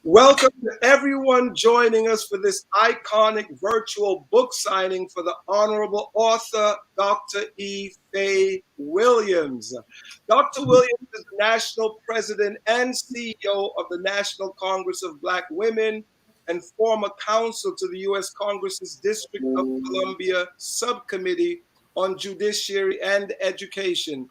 Welcome to everyone joining us for this iconic virtual book signing for the Honorable Author, Dr. Faye Williams. Dr. Williams is the National President and CEO of the National Congress of Black Women and former counsel to the U.S. Congress's District of Columbia Subcommittee on Judiciary and Education.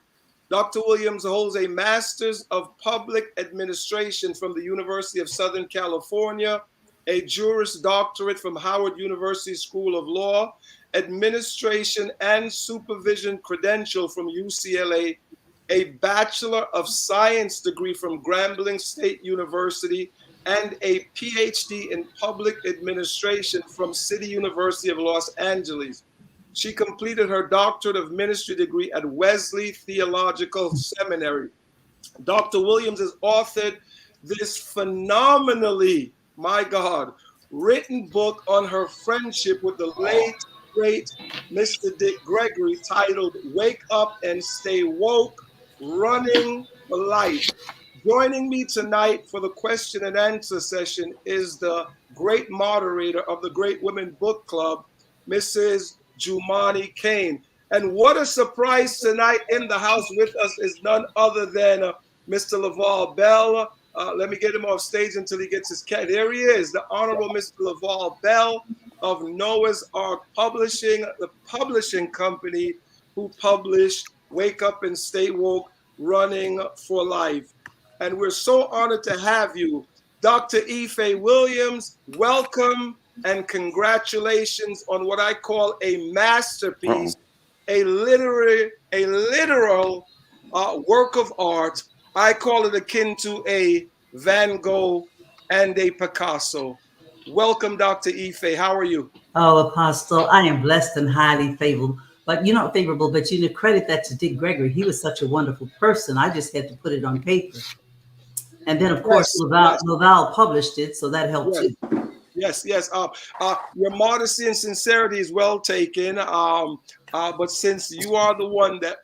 Dr. Williams holds a Master's of Public Administration from the University of Southern California, a Juris Doctorate from Howard University School of Law, Administration and Supervision credential from UCLA, a Bachelor of Science degree from Grambling State University, and a PhD in Public Administration from City University of Los Angeles. She completed her Doctorate of Ministry degree at Wesley Theological Seminary. Dr. Williams has authored this phenomenally, my God, written book on her friendship with the late, great Mr. Dick Gregory titled Wake Up and Stay Woke, Running for Life. Joining me tonight for the question and answer session is the great moderator of the Great Women Book Club, Mrs. Jumani Kane. And what a surprise tonight in the house with us is none other than Mr. Laval Bell. Let me get him off stage until he gets his cat. There he is, the Honorable Mr. Laval Bell of Noah's Ark Publishing, the publishing company who published Wake Up and Stay Woke, Running for Life. And we're so honored to have you. Dr. Faye Williams, welcome and congratulations on what I call a masterpiece, a literal work of art. I call it akin to a Van Gogh and a Picasso. Welcome, Dr. Faye. How are you? Oh, Apostle, I am blessed and highly favorable. But credit that to Dick Gregory. He was such a wonderful person. I just had to put it on paper. And then, of course, Laval published it, so that helped too. Yes. Your modesty and sincerity is well taken. But since you are the one that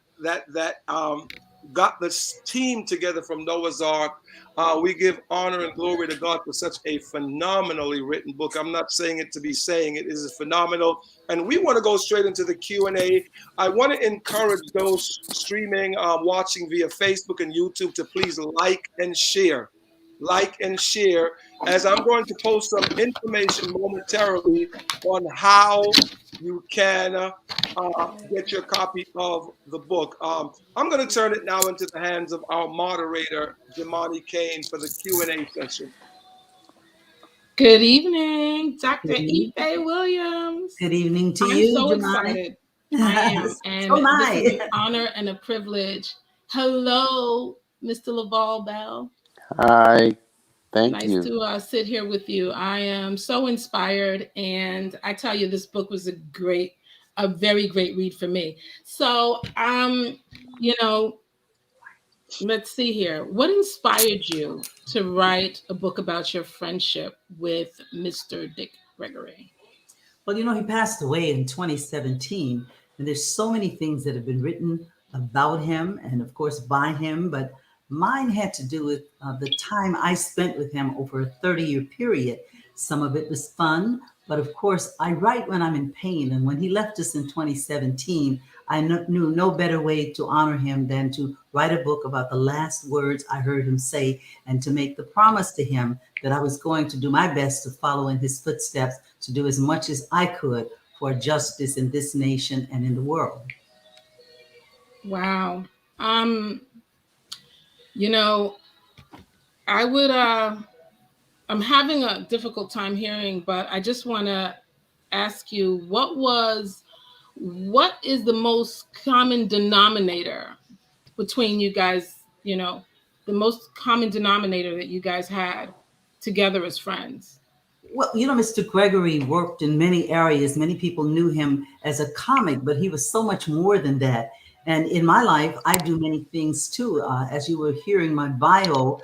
got this team together from Noah's Ark, we give honor and glory to God for such a phenomenally written book. I'm not saying it to be saying it. It is phenomenal. And we want to go straight into the Q&A. I want to encourage those streaming, watching via Facebook and YouTube to please like and share. As I'm going to post some information momentarily on how you can get your copy of the book. I'm going to turn it now into the hands of our moderator, Jumani Kane, for the Q&A session. Good evening, Dr. Faye Williams. Good evening to you, I'm so Jumani. excited. I am. And this is an honor and a privilege. Hello, Mr. Laval Bell. Hi. Thank you. Nice to sit here with you. I am so inspired, and I tell you, this book was a very great read for me. So, let's see here. What inspired you to write a book about your friendship with Mr. Dick Gregory? Well, he passed away in 2017, and there's so many things that have been written about him and, of course, by him, but mine had to do with the time I spent with him over a 30-year period. Some of it was fun, but of course, I write when I'm in pain. And when he left us in 2017, I knew no better way to honor him than to write a book about the last words I heard him say and to make the promise to him that I was going to do my best to follow in his footsteps, to do as much as I could for justice in this nation and in the world. Wow. I'm having a difficult time hearing, but I just want to ask you, what is the most common denominator between you guys, the most common denominator that you guys had together as friends? Well, Mr. Gregory worked in many areas. Many people knew him as a comic, but he was so much more than that. And in my life, I do many things too. As you were hearing my bio,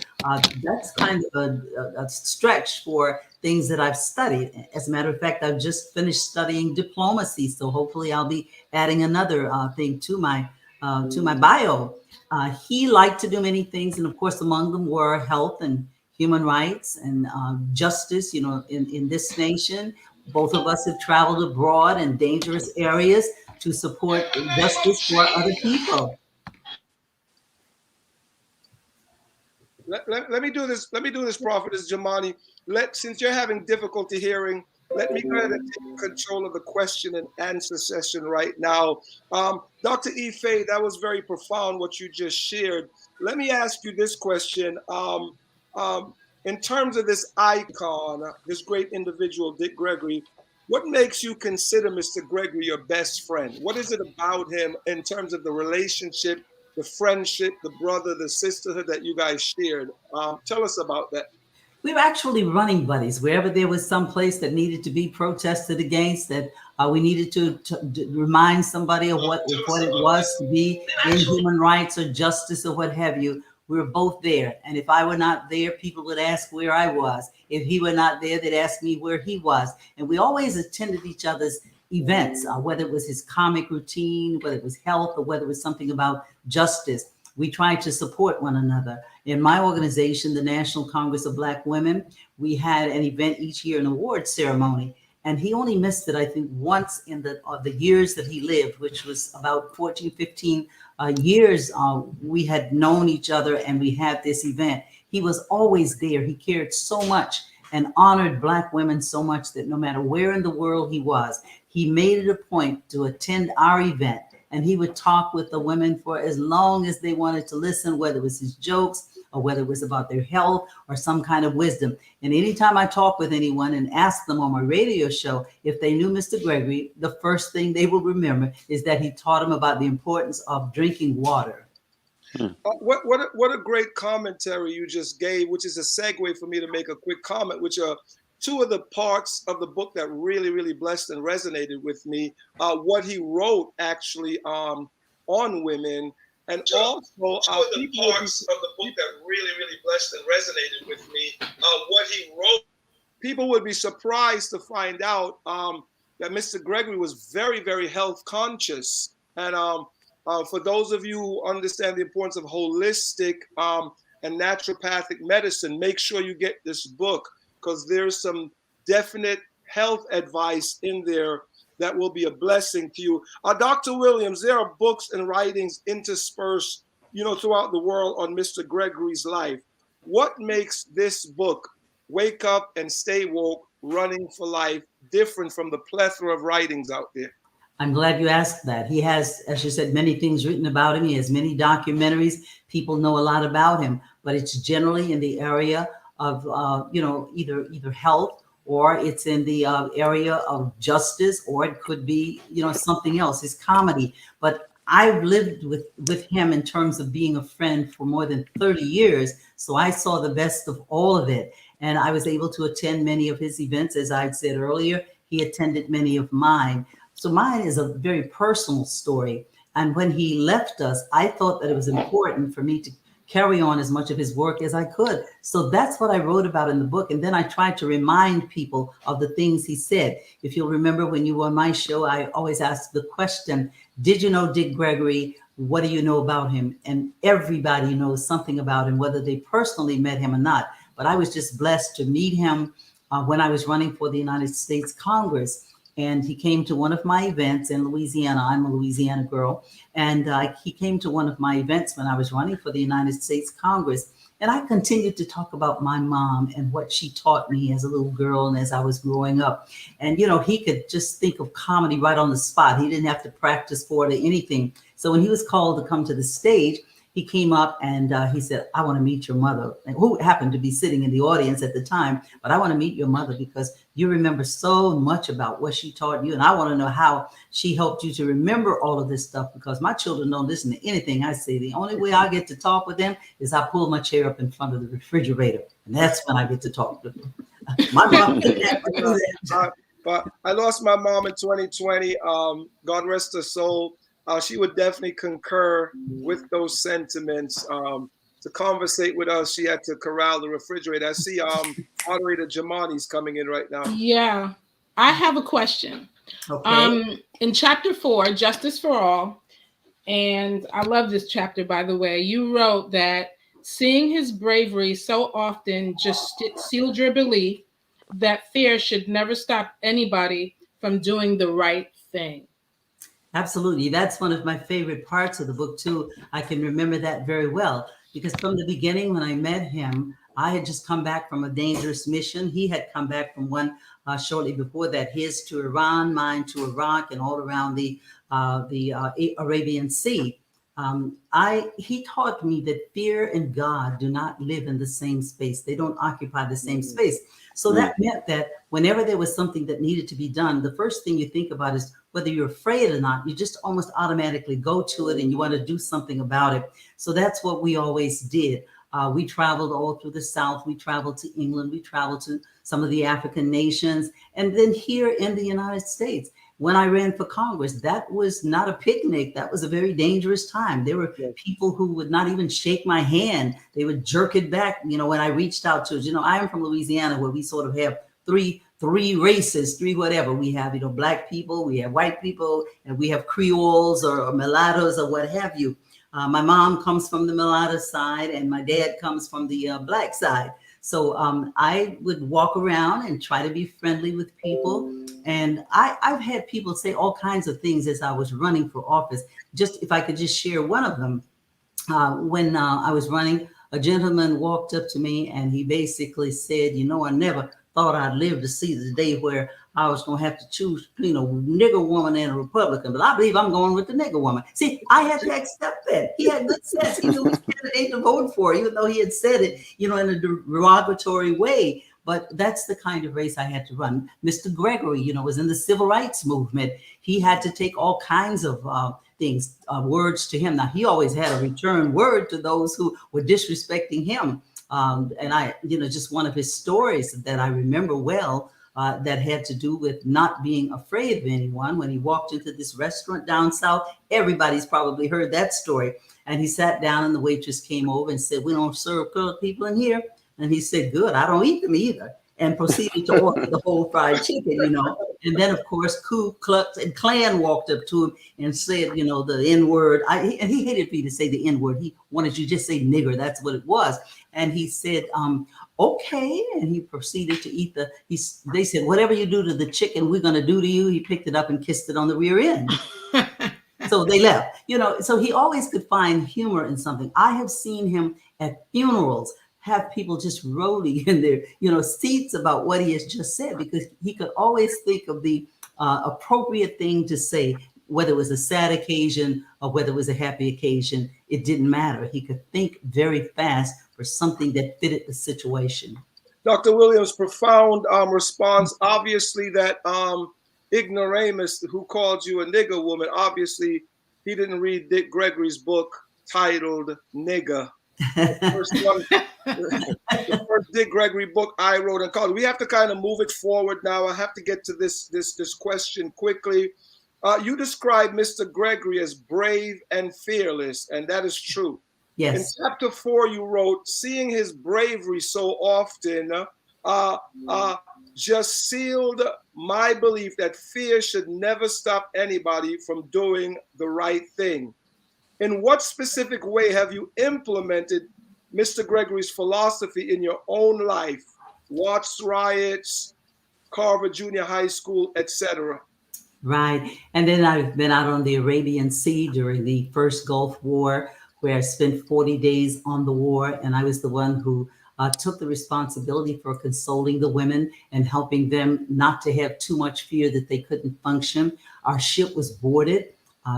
that's kind of a stretch for things that I've studied. As a matter of fact, I've just finished studying diplomacy, so hopefully I'll be adding another thing to my bio. He liked to do many things, and of course, among them were health and human rights and justice, in this nation. Both of us have traveled abroad in dangerous areas to support justice for other people. Let me do this. Let me do this, Prophetess Jamani. Since you're having difficulty hearing, let me go ahead and take control of the question and answer session right now. Dr. Faye, that was very profound what you just shared. Let me ask you this question. In terms of this icon, this great individual, Dick Gregory, what makes you consider Mr. Gregory your best friend? What is it about him in terms of the relationship, the friendship, the brother, the sisterhood that you guys shared? Tell us about that. We were actually running buddies. Wherever there was some place that needed to be protested against, that we needed to remind somebody of what it was to be in human rights or justice or what have you. We were both there. And if I were not there, people would ask where I was. If he were not there, they'd ask me where he was. And we always attended each other's events, whether it was his comic routine, whether it was health, or whether it was something about justice. We tried to support one another. In my organization, the National Congress of Black Women, we had an event each year, an award ceremony. And he only missed it, I think, once in the years that he lived, which was about 14, 15 years. We had known each other and we had this event. He was always there. He cared so much and honored Black women so much that no matter where in the world he was, he made it a point to attend our event. And he would talk with the women for as long as they wanted to listen, whether it was his jokes or whether it was about their health or some kind of wisdom. And anytime I talk with anyone and ask them on my radio show if they knew Mr. Gregory, the first thing they will remember is that he taught them about the importance of drinking water. What a great commentary you just gave, which is a segue for me to make a quick comment, which are two of the parts of the book that really, really blessed and resonated with me. What he wrote actually on women, and also two of the parts of the book that really, really blessed and resonated with me. What he wrote. People would be surprised to find out that Mr. Gregory was very, very health conscious, and for those of you who understand the importance of holistic and naturopathic medicine, make sure you get this book, because there's some definite health advice in there that will be a blessing to you. Dr. Williams, there are books and writings interspersed, throughout the world on Mr. Gregory's life. What makes this book, Wake Up and Stay Woke, Running for Life, different from the plethora of writings out there? I'm glad you asked that. He has, as you said, many things written about him. He has many documentaries. People know a lot about him, but it's generally in the area of, either health, or it's in the area of justice, or it could be, something else. It's comedy. But I've lived with him in terms of being a friend for more than 30 years. So I saw the best of all of it. And I was able to attend many of his events. As I said earlier, he attended many of mine. So mine is a very personal story. And when he left us, I thought that it was important for me to carry on as much of his work as I could. So that's what I wrote about in the book. And then I tried to remind people of the things he said. If you'll remember, when you were on my show, I always asked the question, did you know Dick Gregory? What do you know about him? And everybody knows something about him, whether they personally met him or not. But I was just blessed to meet him when I was running for the United States Congress. And he came to one of my events in Louisiana. I'm a Louisiana girl. And he came to one of my events when I was running for the United States Congress. And I continued to talk about my mom and what she taught me as a little girl and as I was growing up. And, he could just think of comedy right on the spot. He didn't have to practice for it or anything. So when he was called to come to the stage, he came up and he said, I want to meet your mother, who happened to be sitting in the audience at the time. But I want to meet your mother because you remember so much about what she taught you. And I want to know how she helped you to remember all of this stuff, because my children don't listen to anything I say. The only way I get to talk with them is I pull my chair up in front of the refrigerator. And that's when I get to talk to them. My mom didn't have to do that. But I lost my mom in 2020. God rest her soul. She would definitely concur with those sentiments. To conversate with us, she had to corral the refrigerator. I see moderator Jamani's coming in right now. Yeah, I have a question. Okay. In chapter 4, Justice for All, and I love this chapter, by the way, you wrote that Seeing his bravery so often just sealed your belief that fear should never stop anybody from doing the right thing. Absolutely. That's one of my favorite parts of the book, too. I can remember that very well because from the beginning, when I met him, I had just come back from a dangerous mission. He had come back from one shortly before that, his to Iran, mine to Iraq, and all around the Arabian Sea. He taught me that fear and God do not live in the same space. They don't occupy the same space. So that meant that whenever there was something that needed to be done, the first thing you think about is whether you're afraid or not. You just almost automatically go to it and you want to do something about it. So that's what we always did. We traveled all through the South. We traveled to England. We traveled to some of the African nations. And then here in the United States, when I ran for Congress, that was not a picnic. That was a very dangerous time. There were people who would not even shake my hand. They would jerk it back. You know, when I reached out to, I am from Louisiana, where we sort of have three races, three whatever. We have, black people, we have white people, and we have Creoles or mulattoes or what have you. My mom comes from the mulatto side, and my dad comes from the black side. So I would walk around and try to be friendly with people. And I've had people say all kinds of things as I was running for office. Just if I could just share one of them. When I was running, a gentleman walked up to me and he basically said, I never thought I'd live to see the day where I was going to have to choose between a nigger woman and a Republican, but I believe I'm going with the nigger woman. See, I had to accept that. He had good sense. He knew which candidate to vote for, even though he had said it, in a derogatory way. But that's the kind of race I had to run. Mr. Gregory, was in the civil rights movement. He had to take all kinds of things, words to him. Now, he always had a return word to those who were disrespecting him. And I, just one of his stories that I remember well, that had to do with not being afraid of anyone. When he walked into this restaurant down south, everybody's probably heard that story. And he sat down and the waitress came over and said, "We don't serve colored people in here." And he said, "Good, I don't eat them either." And proceeded to order the whole fried chicken, And then, of course, Ku Klux and Klan walked up to him and said, the N-word. And he hated me to say the N-word. He wanted you to just say nigger. That's what it was. And he said, okay. And he proceeded to eat they said, "Whatever you do to the chicken, we're going to do to you." He picked it up and kissed it on the rear end. So they left, so he always could find humor in something. I have seen him at funerals have people just rolling in their, seats about what he has just said, because he could always think of the appropriate thing to say, whether it was a sad occasion or whether it was a happy occasion. It didn't matter. He could think very fast for something that fitted the situation. Dr. Williams' profound response, obviously that ignoramus who called you a nigger woman, obviously he didn't read Dick Gregory's book titled Nigger. The first Dick Gregory book I wrote in college. We have to kind of move it forward now. I have to get to this question quickly. You described Mr. Gregory as brave and fearless, and that is true. Yes. In chapter 4, you wrote, "Seeing his bravery so often just sealed my belief that fear should never stop anybody from doing the right thing." In what specific way have you implemented Mr. Gregory's philosophy in your own life? Watts riots, Carver Junior High School, etc. Right. And then I've been out on the Arabian Sea during the first Gulf War, where I spent 40 days on the war. And I was the one who took the responsibility for consoling the women and helping them not to have too much fear that they couldn't function. Our ship was boarded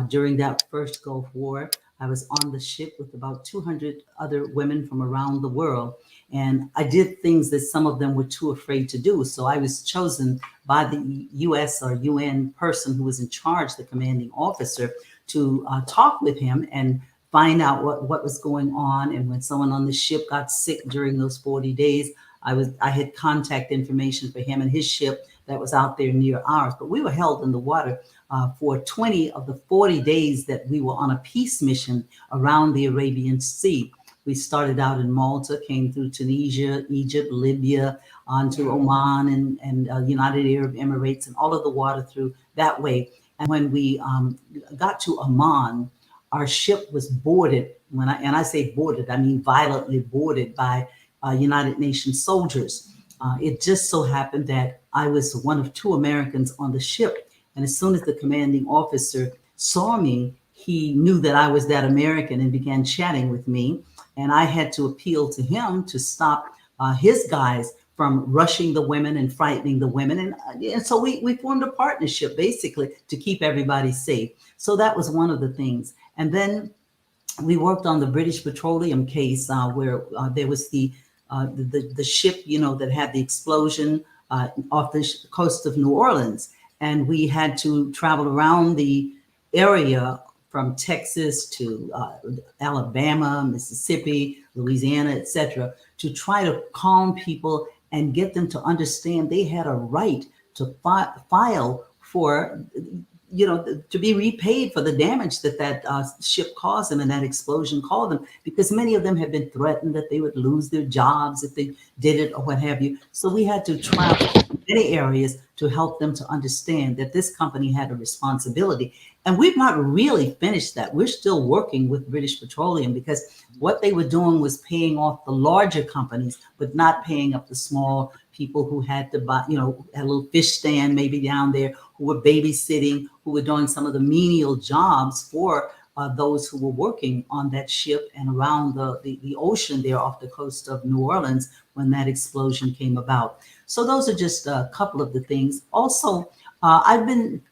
during that first Gulf War. I was on the ship with about 200 other women from around the world. And I did things that some of them were too afraid to do. So I was chosen by the US or UN person who was in charge, the commanding officer, to talk with him and find out what was going on. And when someone on the ship got sick during those 40 days, I had contact information for him and his ship that was out there near ours. But we were held in the water for 20 of the 40 days that we were on a peace mission around the Arabian Sea. We started out in Malta, came through Tunisia, Egypt, Libya, onto Oman and United Arab Emirates, and all of the water through that way. And when we got to Amman, our ship was boarded. And I say boarded, I mean violently boarded by United Nations soldiers. It just so happened that I was one of two Americans on the ship. And as soon as the commanding officer saw me, he knew that I was that American and began chatting with me. And I had to appeal to him to stop his guys from rushing the women and frightening the women. And so we formed a partnership basically to keep everybody safe. So that was one of the things. And then we worked on the British Petroleum case where there was the ship, that had the explosion off the coast of New Orleans. And we had to travel around the area from Texas to Alabama, Mississippi, Louisiana, etc., to try to calm people and get them to understand they had a right to file for, to be repaid for the damage that ship caused them and that explosion caused them, because many of them had been threatened that they would lose their jobs if they did it or what have you. So we had to travel to many areas to help them to understand that this company had a responsibility. And we've not really finished that. We're still working with British Petroleum because what they were doing was paying off the larger companies, but not paying up the small people who had to buy, had a little fish stand maybe down there, who were babysitting, who were doing some of the menial jobs for those who were working on that ship and around the ocean there off the coast of New Orleans when that explosion came about. So those are just a couple of the things. Also, I've been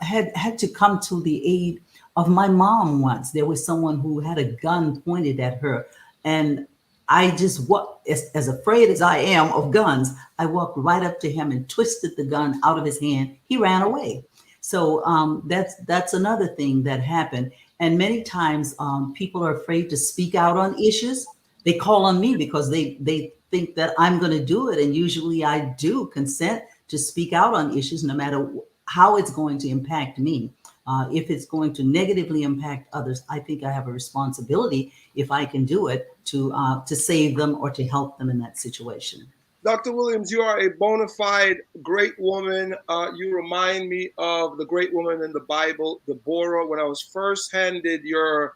had to come to the aid of my mom once. There was someone who had a gun pointed at her, and I just as afraid as I am of guns, I walked right up to him and twisted the gun out of his hand. He ran away. So that's another thing that happened. And many times people are afraid to speak out on issues. They call on me because they think that I'm going to do it. And usually I do consent to speak out on issues, no matter how it's going to impact me. If it's going to negatively impact others, I think I have a responsibility, if I can do it, to save them or to help them in that situation. Dr. Williams, you are a bona fide great woman. You remind me of the great woman in the Bible, Deborah. When I was first handed your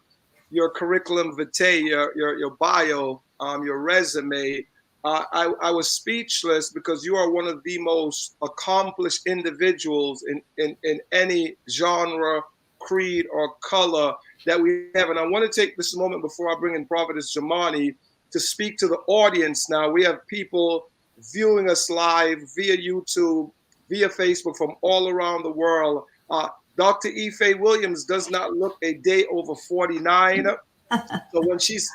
curriculum vitae, your bio, your resume, I was speechless, because you are one of the most accomplished individuals in any genre, creed, or color that we have. And I want to take this moment before I bring in Prophetess Jamani to speak to the audience now. We have people viewing us live via YouTube, via Facebook, from all around the world. Dr. Faye Williams does not look a day over 49. So when she's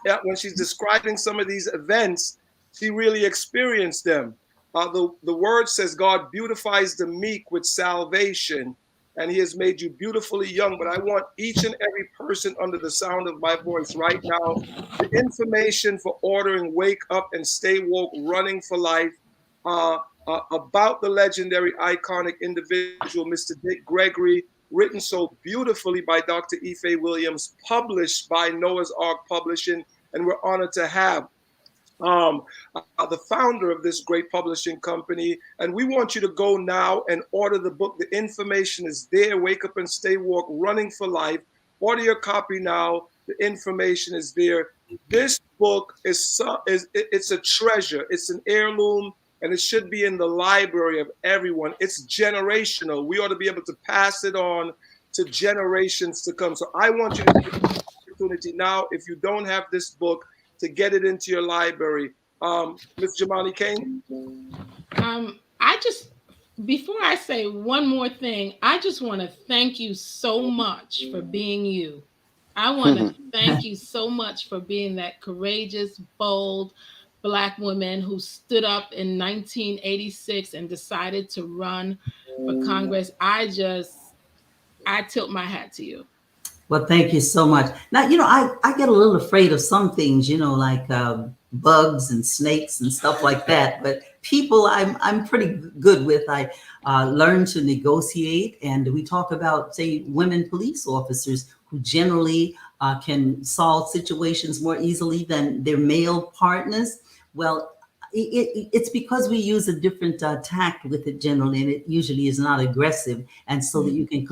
describing some of these events, she really experienced them. The word says God beautifies the meek with salvation, and he has made you beautifully young. But I want each and every person under the sound of my voice right now, the information for ordering Wake Up and Stay Woke, Running for Life, about the legendary, iconic individual, Mr. Dick Gregory, written so beautifully by Dr. Faye Williams, published by Noah's Ark Publishing, and we're honored to have the founder of this great publishing company. And we want you to go now and order the book. The information is there. Wake Up and Stay Woke, Running for Life. Order your copy now. The information is there. This book it's a treasure. It's an heirloom, and it should be in the library of everyone. It's generational. We ought to be able to pass it on to generations to come. So I want you to take the opportunity now, if you don't have this book, to get it into your library. Ms. Jamani Kane? Before I say one more thing, I just want to thank you so much for being you. I want to thank you so much for being that courageous, bold Black woman who stood up in 1986 and decided to run for Congress. I tilt my hat to you. Well, thank you so much. Now, I get a little afraid of some things, like bugs and snakes and stuff like that. But people, I'm pretty good with. I learned to negotiate, and we talk about, say, women police officers who generally can solve situations more easily than their male partners. Well, it's because we use a different tact with it generally, and it usually is not aggressive, and so that you can,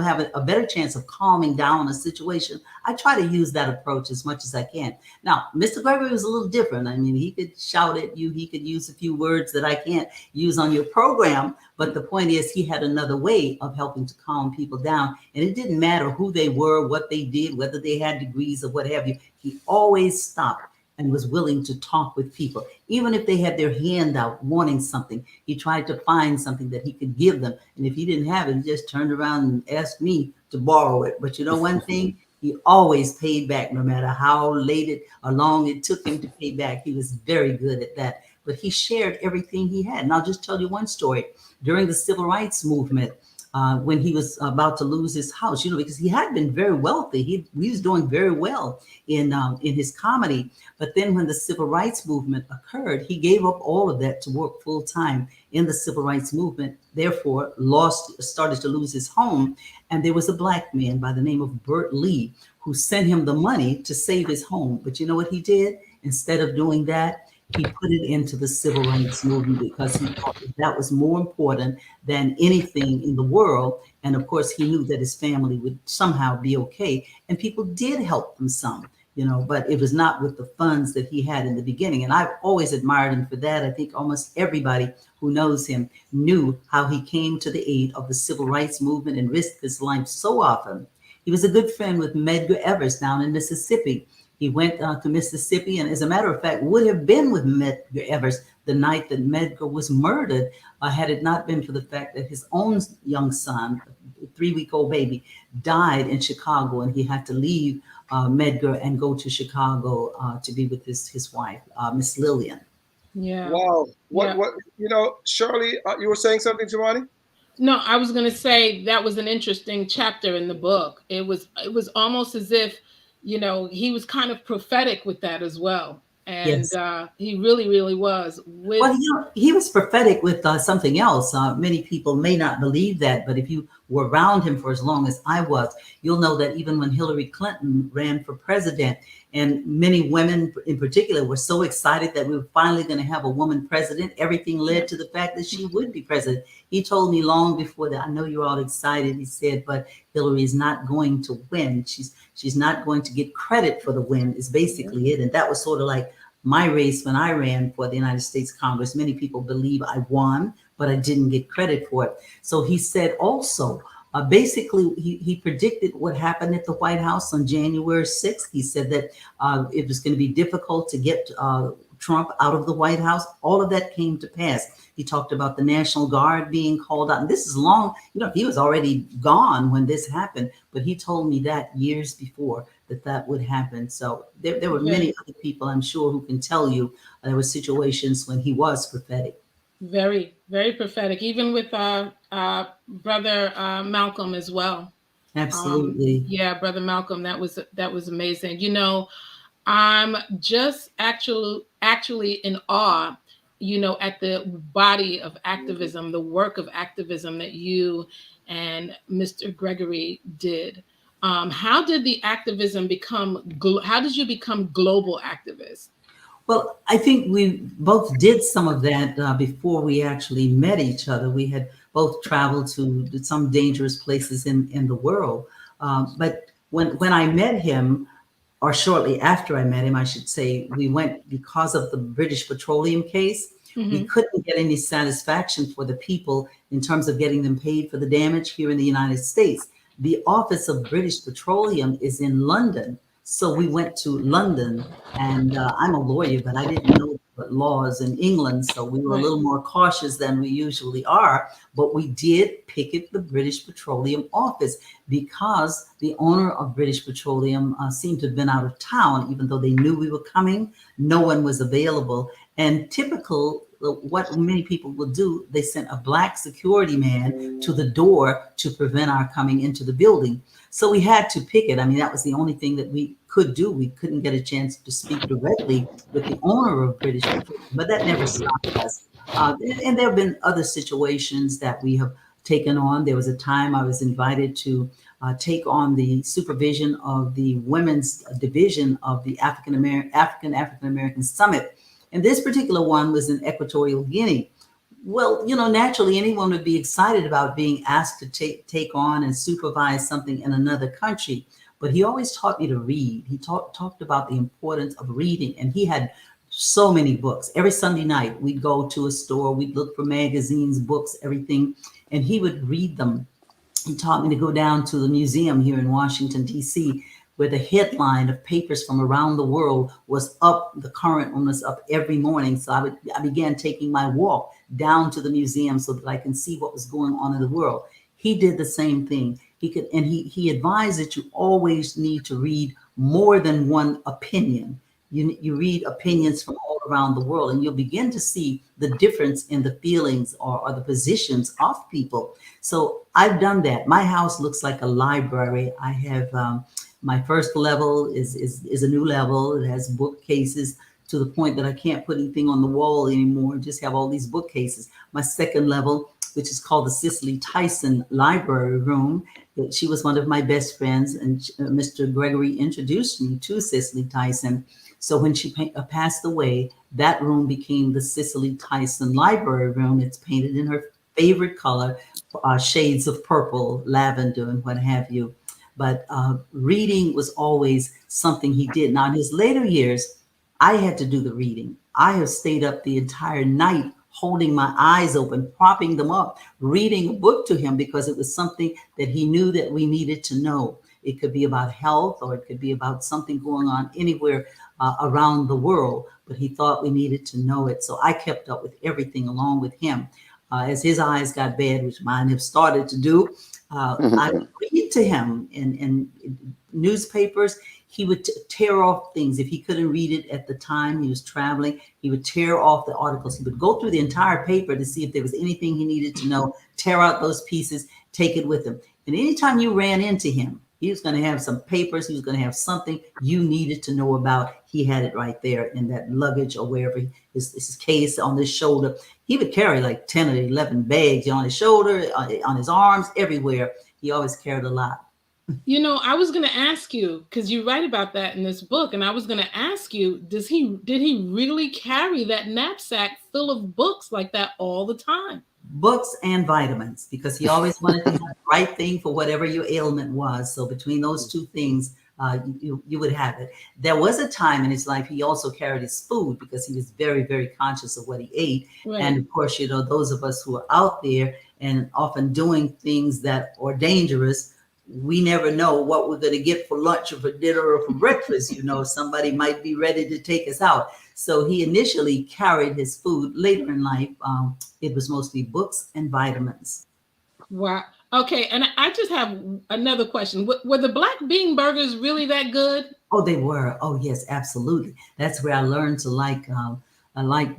have a better chance of calming down a situation. I try to use that approach as much as I can. Now, Mr. Gregory was a little different. I mean, he could shout at you, he could use a few words that I can't use on your program, but the point is, he had another way of helping to calm people down, and it didn't matter who they were, what they did, whether they had degrees or what have you. He always stopped and was willing to talk with people. Even if they had their hand out wanting something, he tried to find something that he could give them. And if he didn't have it, he just turned around and asked me to borrow it. But you know one thing? He always paid back, no matter how late or long it took him to pay back. He was very good at that. But he shared everything he had. And I'll just tell you one story. During the civil rights movement, when he was about to lose his house, because he had been very wealthy. He was doing very well in his comedy. But then when the civil rights movement occurred, he gave up all of that to work full time in the civil rights movement, therefore started to lose his home. And there was a black man by the name of Bert Lee who sent him the money to save his home. But you know what he did? Instead of doing that, he put it into the civil rights movement because he thought that was more important than anything in the world. And of course, he knew that his family would somehow be okay. And people did help him some, but it was not with the funds that he had in the beginning. And I've always admired him for that. I think almost everybody who knows him knew how he came to the aid of the civil rights movement and risked his life so often. He was a good friend with Medgar Evers down in Mississippi. He went to Mississippi, and as a matter of fact, would have been with Medgar Evers the night that Medgar was murdered, had it not been for the fact that his own young son, a 3-week-old baby, died in Chicago, and he had to leave Medgar and go to Chicago to be with his wife, Miss Lillian. Yeah. Wow. What Shirley, you were saying something, Giovanni? No, I was going to say that was an interesting chapter in the book. It was almost as if, he was kind of prophetic with that as well. And Yes. He really, really was. Well, he was prophetic with something else. Many people may not believe that, but if you were around him for as long as I was, you'll know that even when Hillary Clinton ran for president, and many women in particular were so excited that we were finally going to have a woman president, everything led to the fact that she would be president. He told me long before that, I know you're all excited, he said, but Hillary is not going to win. She's not going to get credit for the win, is basically it. And that was sort of like my race when I ran for the United States Congress. Many people believe I won, but I didn't get credit for it. So he said also, basically, he predicted what happened at the White House on January 6th. He said that it was going to be difficult to get Trump out of the White House. All of that came to pass. He talked about the National Guard being called out. And this is long, he was already gone when this happened, but he told me that years before that would happen. So there were many other people, I'm sure, who can tell you there were situations when he was prophetic. Very, very prophetic, even with Brother Malcolm as well. Absolutely. Brother Malcolm, that was amazing. I'm just actually in awe, at the body of activism, the work of activism that you and Mr. Gregory did. How did the activism how did you become global activists? Well, I think we both did some of that before we actually met each other. We had both traveled to some dangerous places in the world. But when I met him, or shortly after I met him, I should say, we went because of the British Petroleum case. Mm-hmm. We couldn't get any satisfaction for the people in terms of getting them paid for the damage here in the United States. The Office of British Petroleum is in London. So we went to London, and I'm a lawyer, but I didn't know laws in England. So we were a little more cautious than we usually are. But we did picket the British Petroleum office because the owner of British Petroleum seemed to have been out of town, even though they knew we were coming. No one was available. And typical, what many people will do, they sent a black security man to the door to prevent our coming into the building. So we had to picket. I mean, that was the only thing that we could do. We couldn't get a chance to speak directly with the owner of British Petroleum, but that never stopped us. And there have been other situations that we have taken on. There was a time I was invited to take on the supervision of the women's division of the African American Summit And this particular one was in Equatorial Guinea. Well, naturally, anyone would be excited about being asked to take on and supervise something in another country. But he always taught me to read. He talked about the importance of reading, and he had so many books. Every Sunday night, we'd go to a store, we'd look for magazines, books, everything, and he would read them. He taught me to go down to the museum here in Washington, D.C., where the headline of papers from around the world was up. The current one was up every morning. So I began taking my walk down to the museum so that I can see what was going on in the world. He did the same thing. He advised that you always need to read more than one opinion. You read opinions from all around the world, and you'll begin to see the difference in the feelings or the positions of people. So I've done that. My house looks like a library. I have my first level is a new level. It has bookcases to the point that I can't put anything on the wall anymore. Just have all these bookcases. My second level, which is called the Cicely Tyson Library Room. She was one of my best friends, and Mr. Gregory introduced me to Cicely Tyson. So when she passed away, that room became the Cicely Tyson Library Room. It's painted in her favorite color, shades of purple, lavender, and what have you. But reading was always something he did. Now, in his later years, I had to do the reading. I have stayed up the entire night holding my eyes open, propping them up, reading a book to him because it was something that he knew that we needed to know. It could be about health, or it could be about something going on anywhere around the world, but he thought we needed to know it. So I kept up with everything along with him. As his eyes got bad, which mine have started to do, I would read to him in newspapers. He would tear off things. If he couldn't read it at the time he was traveling, he would tear off the articles. He would go through the entire paper to see if there was anything he needed to know, tear out those pieces, take it with him. And anytime you ran into him, he was going to have some papers. He was going to have something you needed to know about. He had it right there in that luggage or wherever, his case on his shoulder. He would carry like 10 or 11 bags on his shoulder, on his arms, everywhere. He always carried a lot. I was going to ask you, because you write about that in this book, and I was going to ask you, did he really carry that knapsack full of books like that all the time? Books and vitamins, because he always wanted to have the right thing for whatever your ailment was. So between those two things, you would have it. There was a time in his life he also carried his food because he was very, very conscious of what he ate. Right. And of course, those of us who are out there and often doing things that are dangerous, we never know what we're going to get for lunch or for dinner or for breakfast. Somebody might be ready to take us out. So he initially carried his food. Later in life, it was mostly books and vitamins. Wow. Okay. And I just have another question. Were the black bean burgers really that good? Oh, they were. Oh, yes, absolutely. That's where I learned to like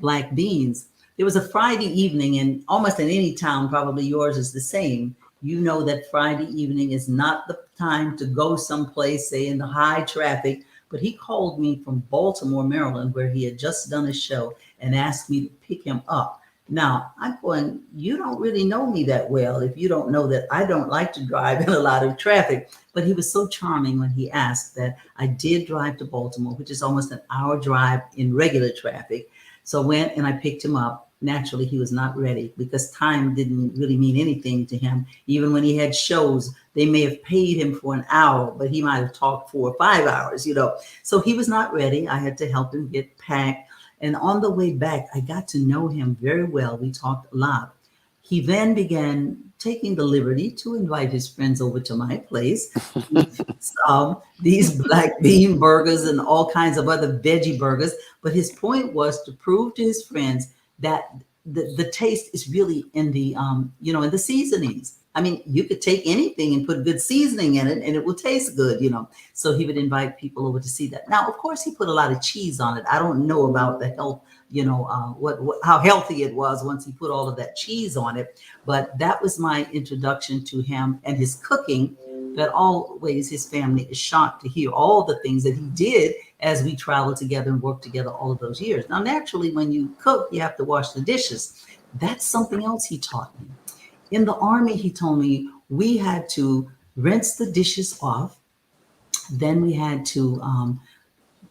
black beans. There was a Friday evening, and almost in any town, probably yours is the same. That Friday evening is not the time to go someplace, say in the high traffic. But he called me from Baltimore, Maryland, where he had just done a show, and asked me to pick him up. Now, I'm going, you don't really know me that well if you don't know that I don't like to drive in a lot of traffic. But he was so charming when he asked that I did drive to Baltimore, which is almost an hour drive in regular traffic. So I went and I picked him up. Naturally, he was not ready because time didn't really mean anything to him. Even when he had shows, they may have paid him for an hour, but he might have talked 4 or 5 hours, So he was not ready. I had to help him get packed. And on the way back, I got to know him very well. We talked a lot. He then began taking the liberty to invite his friends over to my place. These black bean burgers and all kinds of other veggie burgers. But his point was to prove to his friends that the taste is really in the in the seasonings. I mean, you could take anything and put good seasoning in it and it will taste good, So he would invite people over to see that. Now, of course, he put a lot of cheese on it. I don't know about the health, how healthy it was once he put all of that cheese on it. But that was my introduction to him and his cooking. That always his family is shocked to hear all the things that he did as we traveled together and worked together all of those years. Now, naturally, when you cook, you have to wash the dishes. That's something else he taught me. In the Army, he told me we had to rinse the dishes off. Then we had to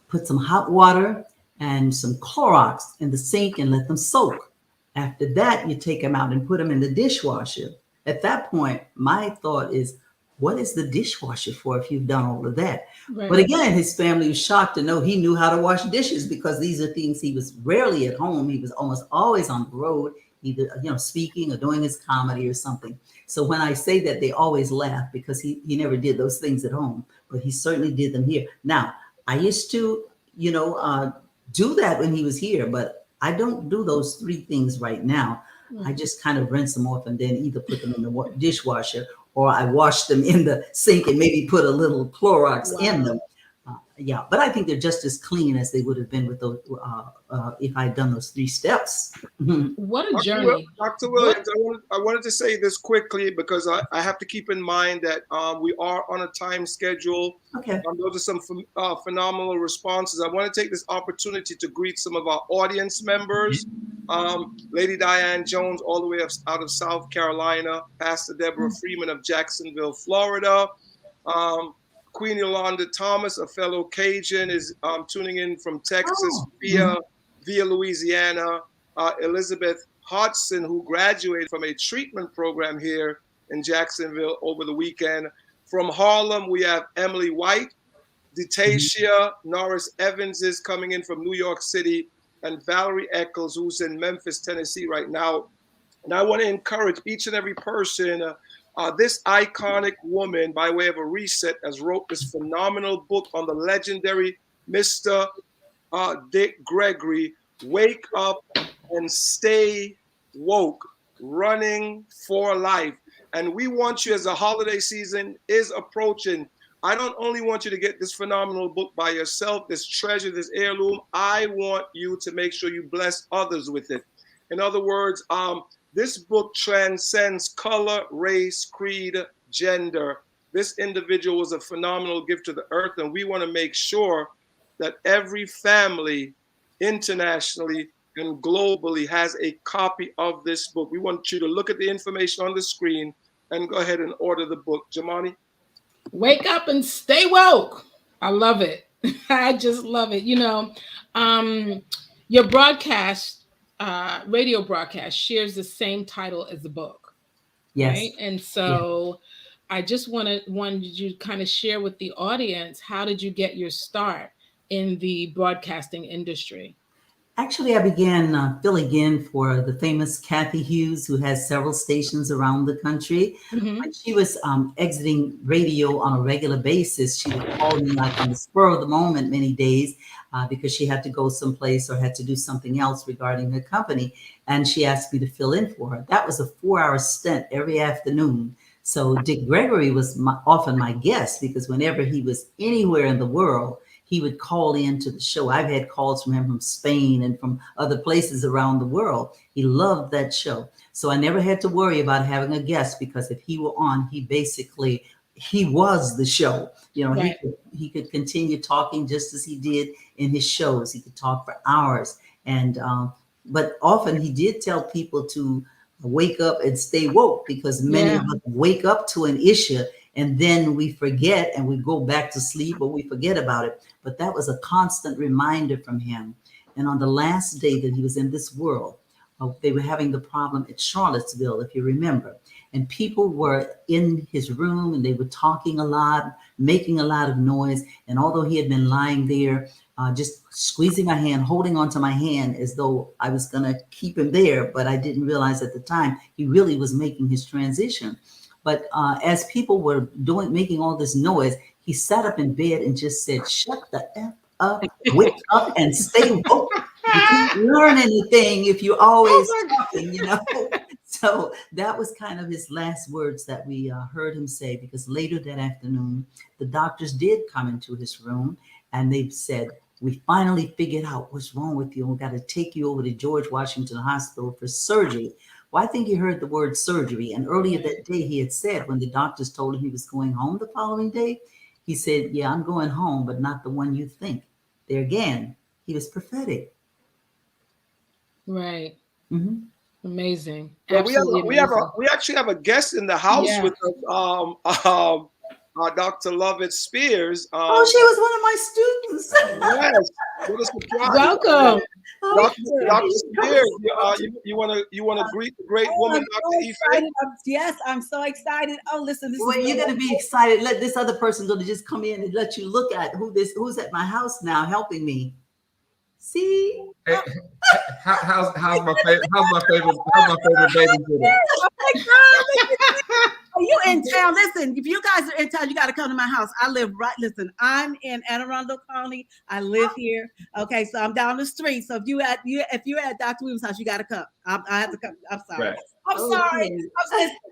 put some hot water and some Clorox in the sink and let them soak. After that, you take them out and put them in the dishwasher. At that point, my thought is, what is the dishwasher for if you've done all of that? But Right. again, his family was shocked to know he knew how to wash dishes because these are things he was rarely at home. He was almost always on the road, either speaking or doing his comedy or something. So when I say that, they always laugh because he never did those things at home, but he certainly did them here. Now, I used to, do that when he was here, but I don't do those three things right now. I Right. just kind of rinse them off and then either put them in the dishwasher or I wash them in the sink and maybe put a little Clorox in Wow. them. Yeah, but I think they're just as clean as they would have been with those if I'd done those three steps. Mhm. What a journey. Dr. What? Williams, I wanted to say this quickly because I have to keep in mind that we are on a time schedule. Okay. Those are some phenomenal responses. I want to take this opportunity to greet some of our audience members. Lady Diane Jones, all the way out of South Carolina, Pastor Deborah Freeman of Jacksonville, Florida. Um, Queen Yolanda Thomas, a fellow Cajun, is tuning in from Texas Oh, via Louisiana. Elizabeth Hodgson, who graduated from a treatment program here in Jacksonville over the weekend. From Harlem, we have Emily White. Detacia Norris Evans is coming in from New York City, and Valerie Eccles, who's in Memphis, Tennessee right now. And I want to encourage each and every person. This iconic woman, by way of a reset, has wrote this phenomenal book on the legendary Mr. Dick Gregory, Wake Up and Stay Woke, Running for Life. And we want you, as the holiday season is approaching, I don't only want you to get this phenomenal book by yourself, this treasure, this heirloom. I want you to make sure you bless others with it. In other words, this book transcends color, race, creed, gender. This individual was a phenomenal gift to the earth, and we want to make sure that every family internationally and globally has a copy of this book. We want you to look at the information on the screen and go ahead and order the book. Jamani? Wake up and stay woke. I love it. I just love it. Your broadcast, radio broadcast, shares the same title as the book, yes. right? And Yeah. so I just wanted you to kind of share with the audience, how did you get your start in the broadcasting industry? Actually, I began filling in for the famous Kathy Hughes, who has several stations around the country. Mm-hmm. When she was exiting radio on a regular basis, she would call me like on the spur of the moment many days because she had to go someplace or had to do something else regarding her company. And she asked me to fill in for her. That was a 4-hour stint every afternoon. So Dick Gregory was often my guest because whenever he was anywhere in the world, he would call into the show. I've had calls from him from Spain and from other places around the world. He loved that show. So I never had to worry about having a guest because if he were on, he was the show. Right. He could continue talking just as he did in his shows. He could talk for hours. But often he did tell people to wake up and stay woke because many of us wake up to an issue and then we forget and we go back to sleep or we forget about it. But that was a constant reminder from him. And on the last day that he was in this world, they were having the problem at Charlottesville, if you remember. And people were in his room and they were talking a lot, making a lot of noise. And although he had been lying there, just squeezing my hand, holding onto my hand as though I was going to keep him there. But I didn't realize at the time he really was making his transition. But as people were making all this noise, he sat up in bed and just said, "Shut the F up, wake up and stay woke. You can't learn anything if you're always talking, So that was kind of his last words that we heard him say, because later that afternoon, the doctors did come into his room and they said, "We finally figured out what's wrong with you. We got to take you over to George Washington Hospital for surgery." Well, I think he heard the word surgery. And earlier that day, he had said when the doctors told him he was going home the following day, he said, "Yeah, I'm going home, but not the one you think." There again, he was prophetic. Right. Mm-hmm. Amazing. Well, Absolutely we actually have a guest in the house with us. Dr. Lovett Spears. Oh, she was one of my students. Yes, what a surprise! Welcome. Oh, Dr. Spears, you wanna greet the great woman, I'm Dr. so Ife? excited. Yes, I'm so excited. Oh, listen, this Well, is you're going to be excited. Let this other person go to just come in and let you look at who's at my house now helping me. See? Hey, how's my favorite babysitter? oh my God. Are you in town? Listen, if you guys are in town, you got to come to my house. I live right. Listen, I'm in Anne Arundel County. I live here. Okay, so I'm down the street. So if you're at Dr. Williams' house, you got to come. I have to come. I'm sorry. Right. I'm sorry.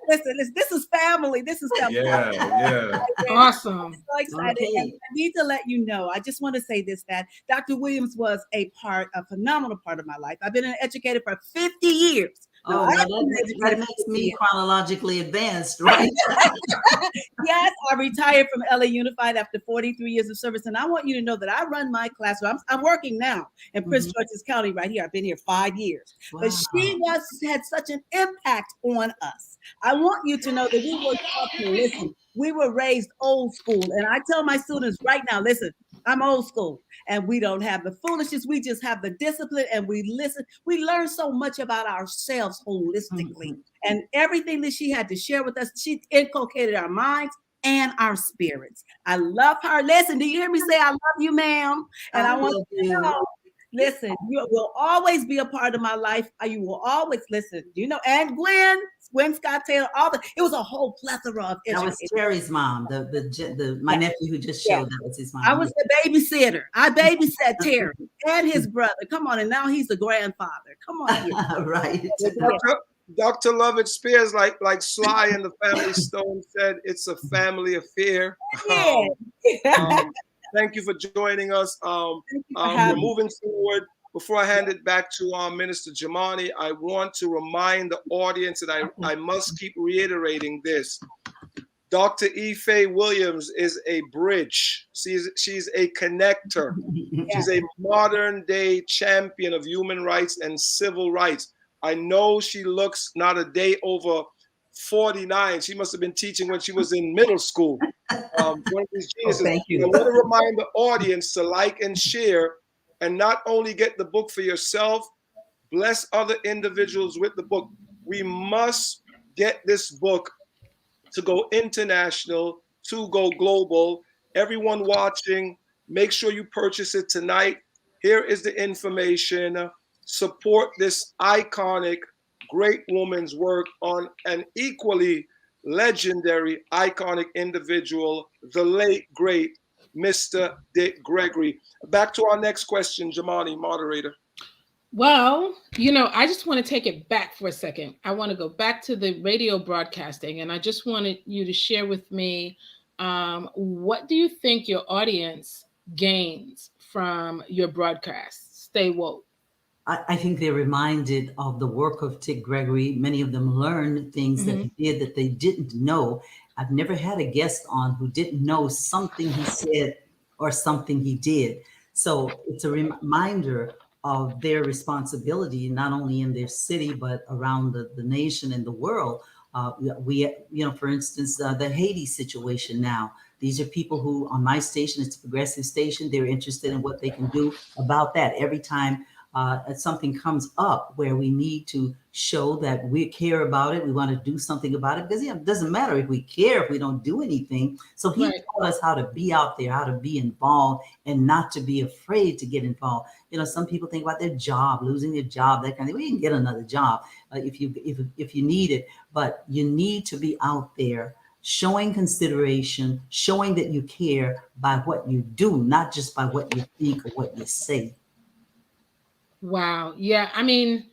Listen, this is family. This is family. Yeah. Awesome. So excited. Okay. And I need to let you know, I just want to say this, that Dr. Williams was a phenomenal part of my life. I've been an educator for 50 years. Oh, I've well, been that educated makes for me 50 years. chronologically advanced, right? Yes, I retired from LA Unified after 43 years of service. And I want you to know that I run my classroom. I'm working now in Prince George's County right here. I've been here 5 years. Wow. But she had such an impact on us. I want you to know that we were taught to listen. We were raised old school. And I tell my students right now, listen, I'm old school and we don't have the foolishness. We just have the discipline and we listen. We learn so much about ourselves holistically. And everything that she had to share with us, she inculcated our minds and our spirits. I love her. Listen, do you hear me say I love you, ma'am? And I want you to know, listen, you will always be a part of my life. You will always listen, and Gwen Scott Taylor, it was a whole plethora of That was Terry's mom, my nephew who just showed, that was his mom. I was the babysitter. I babysat Terry and his brother. Come on, and now he's the grandfather. Come on here. Right. Dr. Lovett Spears, like Sly and the Family Stone said, it's a family affair. Thank you for joining us. We're moving forward. Before I hand it back to Minister Jamani, I want to remind the audience that I must keep reiterating this. Dr. Faye Williams is a bridge. She's a connector. She's a modern day champion of human rights and civil rights. I know she looks not a day over 49. She must have been teaching when she was in middle school. One of these geniuses. Thank you. I want to remind the audience to like and share, and not only get the book for yourself, bless other individuals with the book. We must get this book to go international, to go global. Everyone watching, make sure you purchase it tonight. Here is the information. Support this iconic, great woman's work on an equally legendary, iconic individual, the late, great Mr. Dick Gregory. Back to our next question, Jamani, moderator. Well, I just want to take it back for a second. I want to go back to the radio broadcasting, and I just wanted you to share with me, what do you think your audience gains from your broadcast? Stay woke. I think they're reminded of the work of Dick Gregory. Many of them learned things that he did that they didn't know. I've never had a guest on who didn't know something he said or something he did. So it's a reminder of their responsibility, not only in their city, but around the nation and the world. For instance, the Haiti situation now. These are people who, on my station, it's a progressive station, they're interested in what they can do about that. Every time something comes up where we need to show that we care about it, we want to do something about it, because it doesn't matter if we care if we don't do anything. So he taught us how to be out there, how to be involved, and not to be afraid to get involved. Some people think about their job, losing their job, that kind of thing. We can get another job if you need it, but you need to be out there showing consideration, showing that you care by what you do, not just by what you think or what you say. Wow. Yeah. I mean,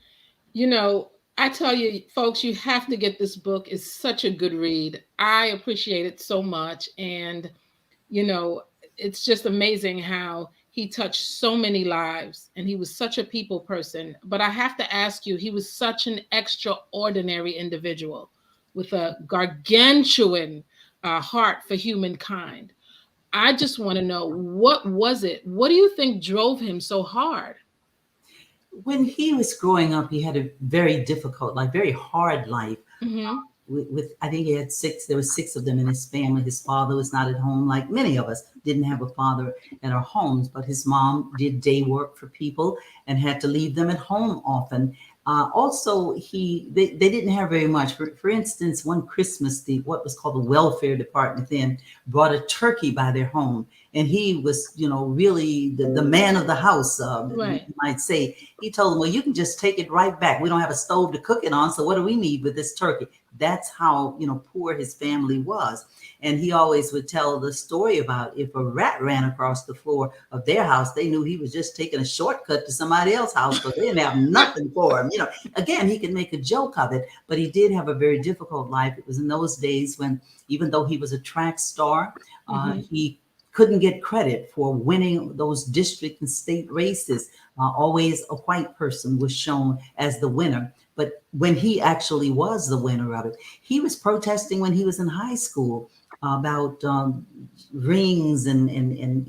I tell you, folks, you have to get this book. It's such a good read. I appreciate it so much. And, it's just amazing how he touched so many lives, and he was such a people person. But I have to ask you, he was such an extraordinary individual with a gargantuan heart for humankind. I just want to know, what was it? What do you think drove him so hard? When he was growing up, he had a very difficult, very hard life. with I think he had six. There were six of them in his family. His father was not at home, like many of us didn't have a father in our homes. But his mom did day work for people and had to leave them at home often. Also, they didn't have very much. For instance, one Christmas, what was called the welfare department then brought a turkey by their home, and he was, really the man of the house, Right. you might say. He told them, well, you can just take it right back. We don't have a stove to cook it on, so what do we need with this turkey? That's how, poor his family was. And he always would tell the story about if a rat ran across the floor of their house, they knew he was just taking a shortcut to somebody else's house because they didn't have nothing for him. Again, he can make a joke of it, but he did have a very difficult life. It was in those days when, even though he was a track star, he couldn't get credit for winning those district and state races. Always a white person was shown as the winner. But when he actually was the winner of it, he was protesting when he was in high school about rings and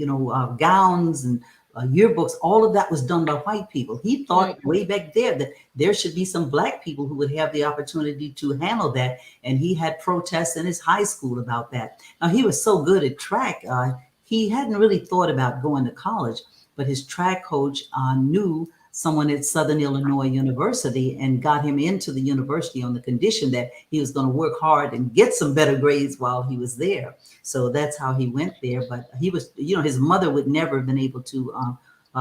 gowns and yearbooks. All of that was done by white people. He thought way back there that there should be some black people who would have the opportunity to handle that. And he had protests in his high school about that. Now, he was so good at track. He hadn't really thought about going to college, but his track coach knew someone at Southern Illinois University and got him into the university on the condition that he was going to work hard and get some better grades while he was there. So that's how he went there. But he was, his mother would never have been able to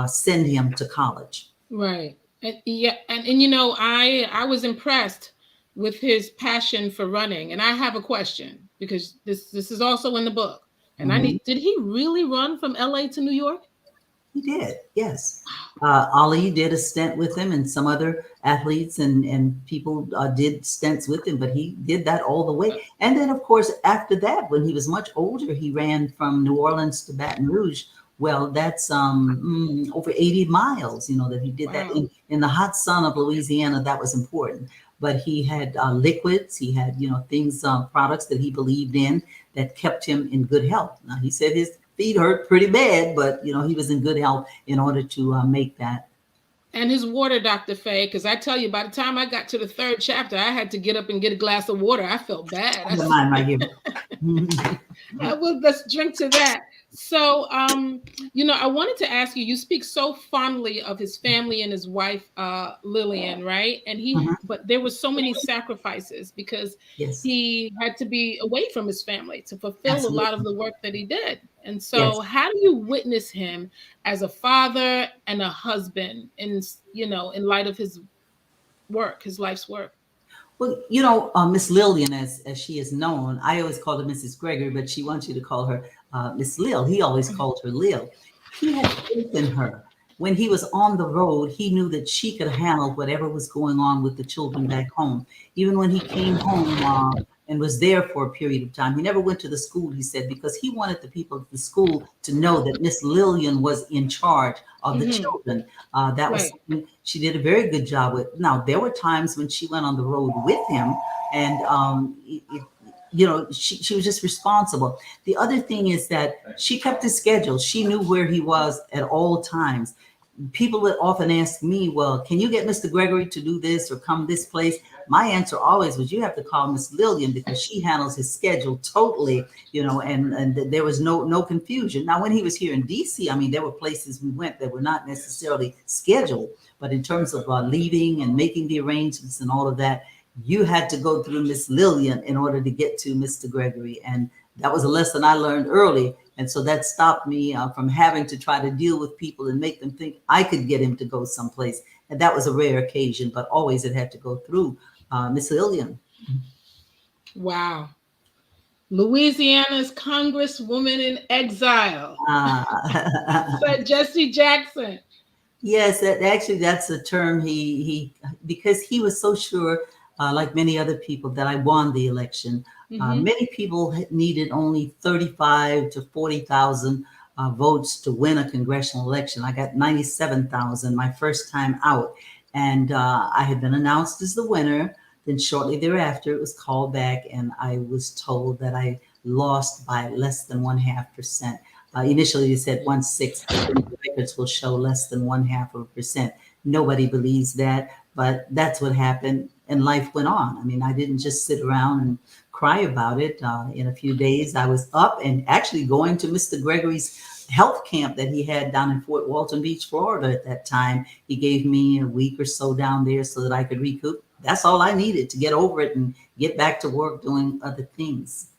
send him to college. Right. And I was impressed with his passion for running. And I have a question, because this is also in the book. And did he really run from LA to New York? He did, yes. Ali did a stint with him, and some other athletes and people did stints with him, but he did that all the way. And then, of course, after that, when he was much older, he ran from New Orleans to Baton Rouge. Well, that's over 80 miles, that he did that in the hot sun of Louisiana. That was important. But he had liquids, he had, things, products that he believed in that kept him in good health. Now, he said his feet hurt pretty bad, but he was in good health in order to make that. And his water, Dr. Faye, because I tell you, by the time I got to the third chapter, I had to get up and get a glass of water. I felt bad. Mine right here. Well, let's drink to that. So, I wanted to ask you, you speak so fondly of his family and his wife, Lillian, right? And but there were so many sacrifices because he had to be away from his family to fulfill a lot of the work that he did. And so how do you witness him as a father and a husband in light of his work, his life's work? Well, Miss Lillian, as she is known, I always call her Mrs. Gregory, but she wants you to call her Miss Lil. He always called her Lil. He had faith in her. When he was on the road, he knew that she could handle whatever was going on with the children back home. Even when he came home and was there for a period of time, he never went to the school, he said, because he wanted the people at the school to know that Miss Lillian was in charge of the children. That was something she did a very good job with. Now, there were times when she went on the road with him, and she was just responsible. The other thing is that she kept his schedule. She knew where he was at all times. People would often ask me, well, can you get Mr. Gregory to do this or come this place? My answer always was, you have to call Miss Lillian because she handles his schedule totally, and there was no confusion. Now, when he was here in DC, there were places we went that were not necessarily scheduled, but in terms of leaving and making the arrangements and all of that, you had to go through Miss Lillian in order to get to Mr. Gregory. And that was a lesson I learned early. And so that stopped me from having to try to deal with people and make them think I could get him to go someplace. And that was a rare occasion, but always it had to go through Miss Lillian. Wow. Louisiana's Congresswoman in exile. But Jesse Jackson. Yes, that's a term he because he was so sure, like many other people, that I won the election. Many people needed only 35 to 40,000 votes to win a congressional election. I got 97,000 my first time out, and I had been announced as the winner. Then shortly thereafter, it was called back, and I was told that I lost by less than 0.5%. Initially, they said 1/6, but the records will show less than 0.5%. Nobody believes that, but that's what happened. and life went on. I mean, I didn't just sit around and cry about it. In a few days, I was up and actually going to Mr. Gregory's health camp that he had down in Fort Walton Beach, Florida at that time. He gave me a week or so down there so that I could recoup. That's all I needed to get over it and get back to work doing other things.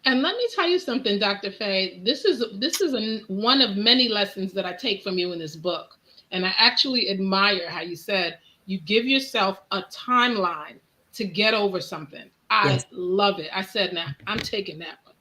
And let me tell you something, Dr. Faye. This is one of many lessons that I take from you in this book. And I actually admire how you said you give yourself a timeline to get over something. I Yes. love it. I said, now I'm taking that one.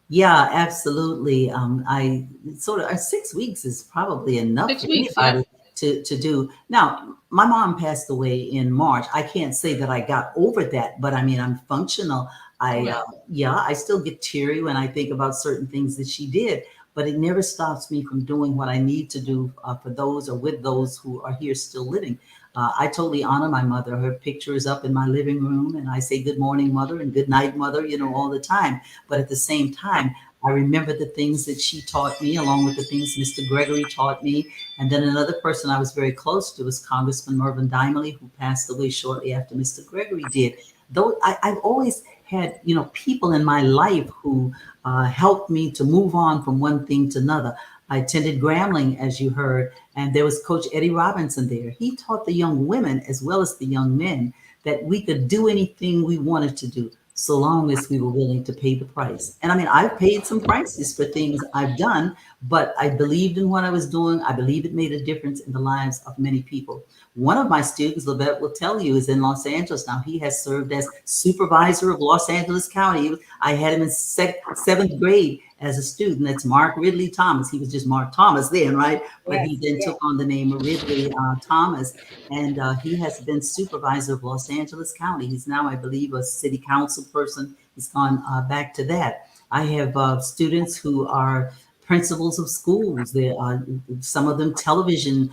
Yeah, absolutely. I sort of 6 weeks is probably enough 6 for weeks, yeah. anybody to do. Now, my mom passed away in March. I can't say that I got over that, but I mean, I'm functional. Right. Yeah, I still get teary when I think about certain things that she did, but it never stops me from doing what I need to do for those or with those who are here still living. I totally honor my mother. Her picture is up in my living room, and I say good morning, mother, and good night, mother, all the time. But at the same time, I remember the things that she taught me, along with the things Mr. Gregory taught me. And then another person I was very close to was Congressman Mervyn Dimely, who passed away shortly after Mr. Gregory did. Though I've always had, people in my life who helped me to move on from one thing to another. I attended Grambling, as you heard, and there was Coach Eddie Robinson there. He taught the young women as well as the young men that we could do anything we wanted to do so long as we were willing to pay the price. And I mean, I've paid some prices for things I've done, but I believed in what I was doing. I believe it made a difference in the lives of many people. One of my students, Levette will tell you, is in Los Angeles now. He has served as supervisor of Los Angeles County. I had him in seventh grade as a student. That's Mark Ridley Thomas. He was just Mark Thomas then, right? But he then took on the name of Ridley Thomas, and he has been supervisor of Los Angeles County. He's now, I believe, a city council person. He's gone back to that. I have students who are principals of schools. There are some of them television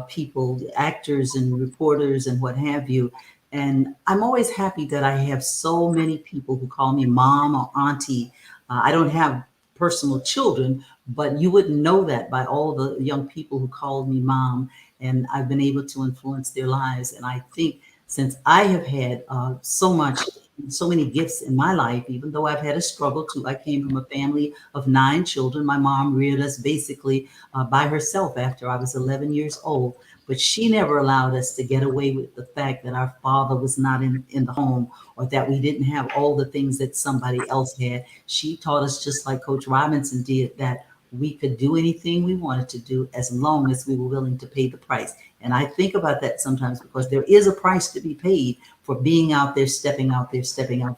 people, actors and reporters and what have you. And I'm always happy that I have so many people who call me mom or auntie. I don't have personal children, but you wouldn't know that by all the young people who called me mom. And I've been able to influence their lives. And I think since I have had so many gifts in my life, even though I've had a struggle too. I came from a family of 9 children. My mom reared us basically by herself after I was 11 years old. But she never allowed us to get away with the fact that our father was not in the home, or that we didn't have all the things that somebody else had. She taught us, just like Coach Robinson did, that we could do anything we wanted to do as long as we were willing to pay the price. And I think about that sometimes because there is a price to be paid for being out there, stepping out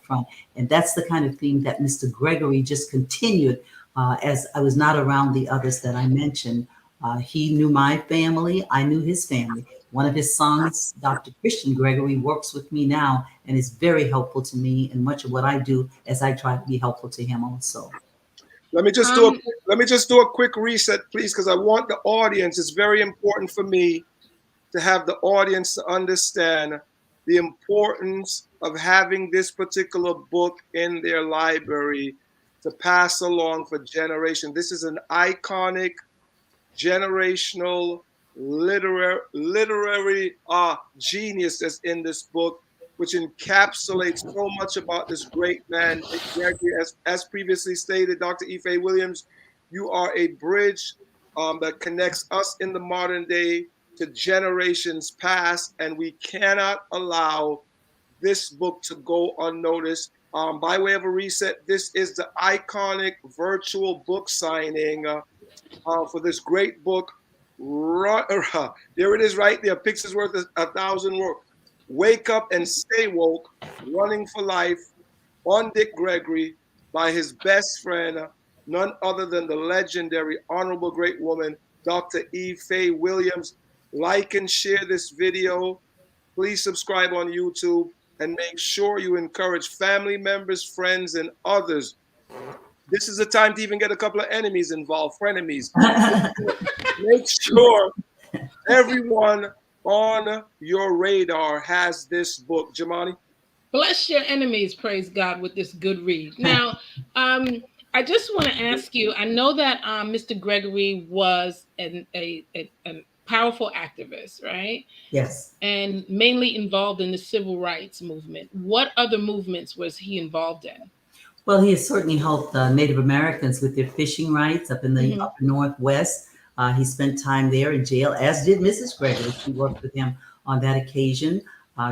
front. And that's the kind of thing that Mr. Gregory just continued as I was not around the others that I mentioned. He knew my family. I knew his family. One of his sons, Dr. Christian Gregory, works with me now and is very helpful to me in much of what I do as I try to be helpful to him also. Let me just do a quick reset, please, because I want the audience. It's very important for me to have the audience to understand the importance of having this particular book in their library to pass along for generations. This is an iconic, generational, literary genius that's in this book, which encapsulates so much about this great man, Gregory. As previously stated, Dr. Faye Williams, you are a bridge that connects us in the modern day to generations past, and we cannot allow this book to go unnoticed. By way of a reset, this is the iconic virtual book signing for this great book. There it is right there. Pictures worth 1,000 words. Wake Up and Stay Woke, Running for Life on Dick Gregory by his best friend, none other than the legendary, honorable, great woman, Dr. Faye Williams. Like and share this video. Please subscribe on YouTube and make sure you encourage family members, friends, and others. This is a time to even get a couple of enemies involved, frenemies. Make sure everyone on your radar has this book. Jamani? Bless your enemies, praise God, with this good read. Now, I just want to ask you, I know that Mr. Gregory was an powerful activist, right? Yes. And mainly involved in the civil rights movement. What other movements was he involved in? Well, he has certainly helped Native Americans with their fishing rights up in the Mhm. upper Northwest. He spent time there in jail, as did Mrs. Gregory. She worked with him on that occasion.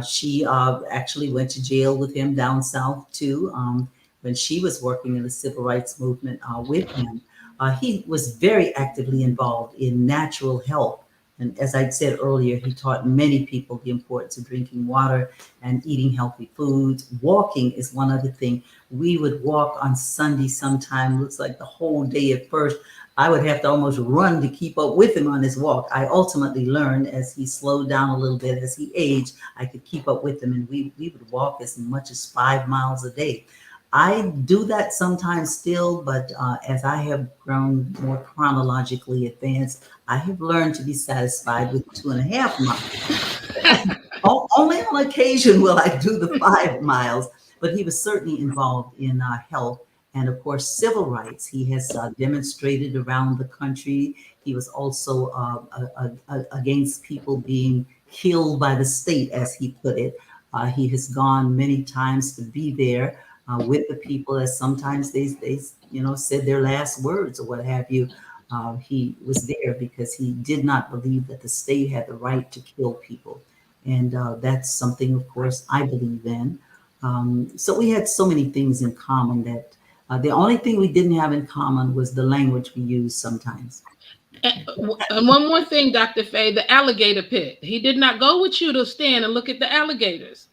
She actually went to jail with him down south too, when she was working in the civil rights movement with him. He was very actively involved in natural health. And as I said earlier, he taught many people the importance of drinking water and eating healthy foods. Walking is one other thing. We would walk on Sunday sometime, looks like the whole day at first. I would have to almost run to keep up with him on his walk. I ultimately learned as he slowed down a little bit, as he aged, I could keep up with him. And we would walk as much as 5 miles a day. I do that sometimes still, but as I have grown more chronologically advanced, I have learned to be satisfied with 2.5 miles. Only on occasion will I do the 5 miles, but he was certainly involved in health and, of course, civil rights. He has demonstrated around the country. He was also against people being killed by the state, as he put it. He has gone many times to be there with the people, as sometimes they said their last words or what have you. He was there because he did not believe that the state had the right to kill people. And that's something, of course, I believe in. So we had so many things in common that the only thing we didn't have in common was the language we used sometimes. And one more thing, Dr. Faye, the alligator pit. He did not go with you to stand and look at the alligators.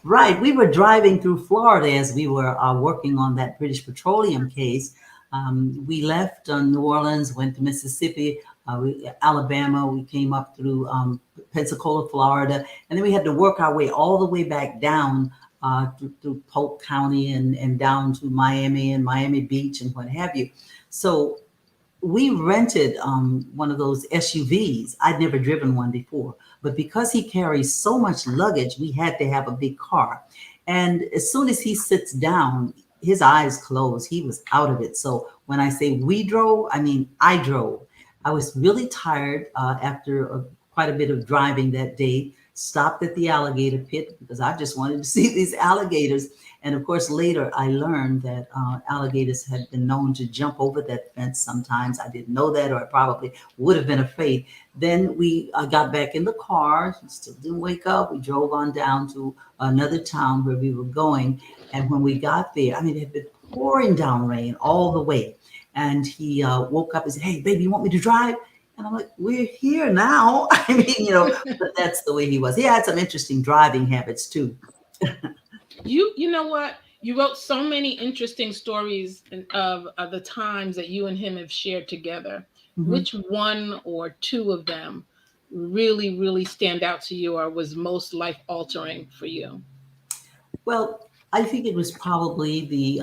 Right. We were driving through Florida as we were working on that British Petroleum case. We left New Orleans, went to Mississippi, Alabama. We came up through Pensacola, Florida, and then we had to work our way all the way back down through Polk County and down to Miami and Miami Beach and what have you. So we rented one of those SUVs. I'd never driven one before, but because he carries so much luggage, we had to have a big car. And as soon as he sits down, his eyes close. He was out of it. So when I say we drove, I mean I drove. I was really tired after quite a bit of driving that day. Stopped at the alligator pit because I just wanted to see these alligators. And of course, later I learned that alligators had been known to jump over that fence sometimes. I didn't know that, or I probably would have been afraid. Then we got back in the car, still didn't wake up. We drove on down to another town where we were going. And when we got there, I mean, it had been pouring down rain all the way. And he woke up and said, "Hey, baby, you want me to drive?" And I'm like, "We're here now." I mean, but that's the way he was. He had some interesting driving habits too. You know what? You wrote so many interesting stories of the times that you and him have shared together. Mhm. Which one or two of them really, really stand out to you or was most life altering for you? Well, I think it was probably the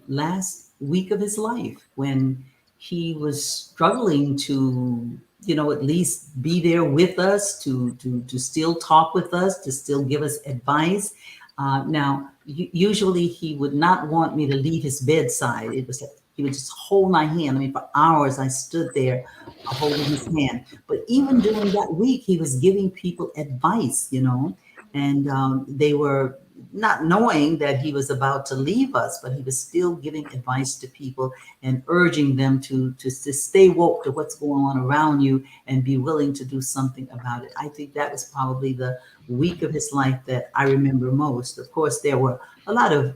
last week of his life when he was struggling to, at least be there with us, to still talk with us, to still give us advice. Now, usually he would not want me to leave his bedside. It was he would just hold my hand. I mean, for hours I stood there holding his hand. But even during that week, he was giving people advice, and they were not knowing that he was about to leave us, but he was still giving advice to people and urging them to stay woke to what's going on around you and be willing to do something about it. I think that was probably the week of his life that I remember most. Of course, there were a lot of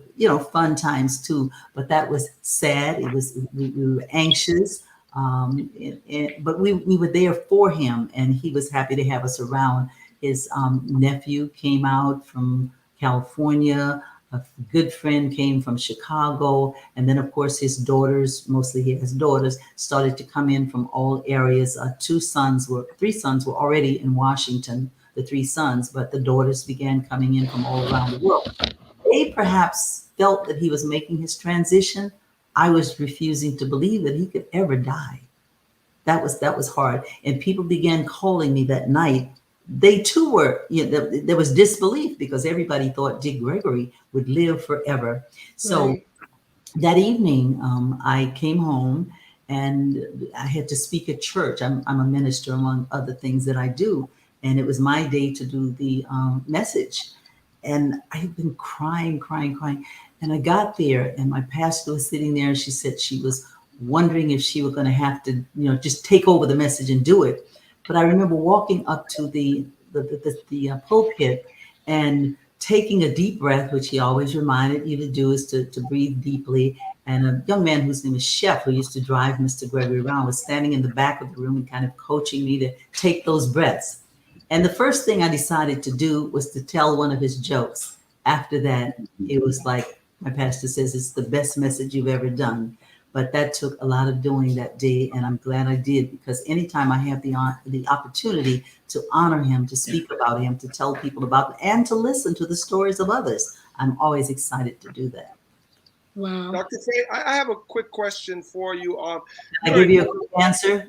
fun times too, but that was sad. It was we were anxious, but we were there for him, and he was happy to have us around. His nephew came out from California. A good friend came from Chicago. And then, of course, his daughters, mostly he has daughters, started to come in from all areas. Three sons were already in Washington, the three sons, but the daughters began coming in from all around the world. They perhaps felt that he was making his transition. I was refusing to believe that he could ever die. That was hard. And people began calling me that night. They too were, there was disbelief because everybody thought Dick Gregory would live forever. So Right. that evening, I came home and I had to speak at church. I'm a minister among other things that I do, and it was my day to do the message. And I had been crying, crying, crying. And I got there, and my pastor was sitting there, and she said she was wondering if she were going to have to, just take over the message and do it. But I remember walking up to the pulpit and taking a deep breath, which he always reminded you to do, is to breathe deeply. And a young man whose name is Chef, who used to drive Mr. Gregory around, was standing in the back of the room and kind of coaching me to take those breaths. And the first thing I decided to do was to tell one of his jokes. After that, it was like my pastor says, it's the best message you've ever done. But that took a lot of doing that day, and I'm glad I did, because anytime I have the opportunity to honor him, to speak about him, to tell people about him, and to listen to the stories of others, I'm always excited to do that. Wow. Dr. Faye, I have a quick question for you. Can I give you a quick answer?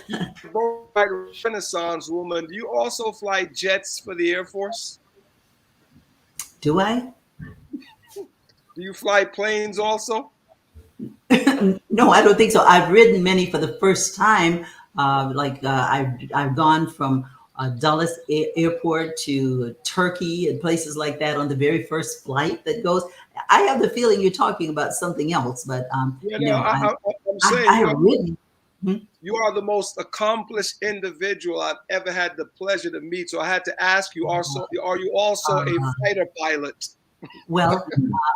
You're both a Renaissance woman. Do you also fly jets for the Air Force? Do I? Do you fly planes also? No, I don't think so. I've ridden many for the first time. I've gone from Dulles Airport to Turkey and places like that on the very first flight that goes. I have the feeling you're talking about something else, but I'm saying I have ridden. You are the most accomplished individual I've ever had the pleasure to meet. So I had to ask you, are you also a fighter pilot? Well,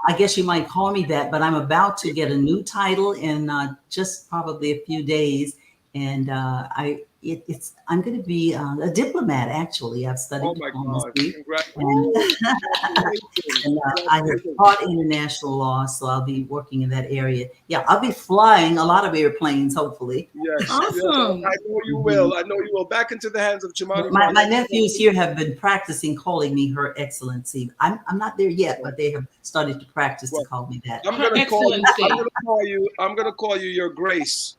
I guess you might call me that, but I'm about to get a new title in just probably a few days, and I'm going to be a diplomat. Actually, I've studied diplomacy, and I have taught international law, so I'll be working in that area. Yeah, I'll be flying a lot of airplanes, hopefully. Yes, awesome. Yes, I know you will. I know you will. Back into the hands of Jamani. My nephews here have been practicing calling me Her Excellency. I'm not there yet, but they have started to practice to call me that. I'm gonna call you Your Grace.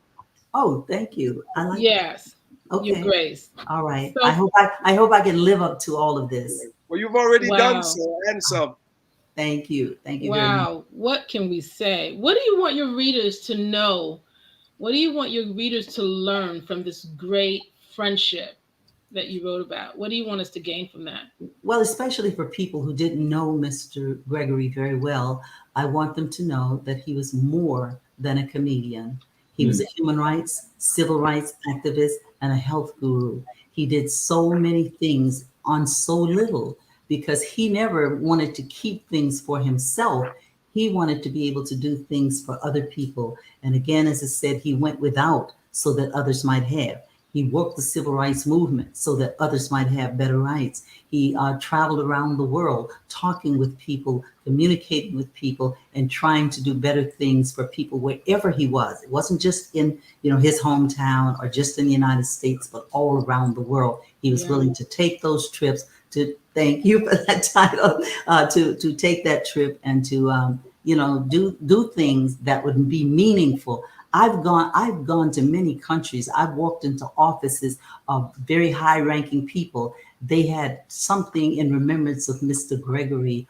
Oh, thank you. I like yes. That. Okay. Your Grace. All right. So, I hope I can live up to all of this. Well, you've already done so and some. Thank you. Thank you wow. very much. What can we say? What do you want your readers to know? What do you want your readers to learn from this great friendship that you wrote about? What do you want us to gain from that? Well, especially for people who didn't know Mr. Gregory very well, I want them to know that he was more than a comedian. He was a human rights, civil rights activist, and a health guru. He did so many things on so little because he never wanted to keep things for himself. He wanted to be able to do things for other people. And again, as I said, he went without so that others might have. He worked the civil rights movement so that others might have better rights. He traveled around the world, talking with people, communicating with people, and trying to do better things for people wherever he was. It wasn't just in his hometown or just in the United States, but all around the world. He was willing to take those trips. To thank you for that title. To take that trip and to do things that would be meaningful. I've gone to many countries. I've walked into offices of very high-ranking people. They had something in remembrance of Mr. Gregory,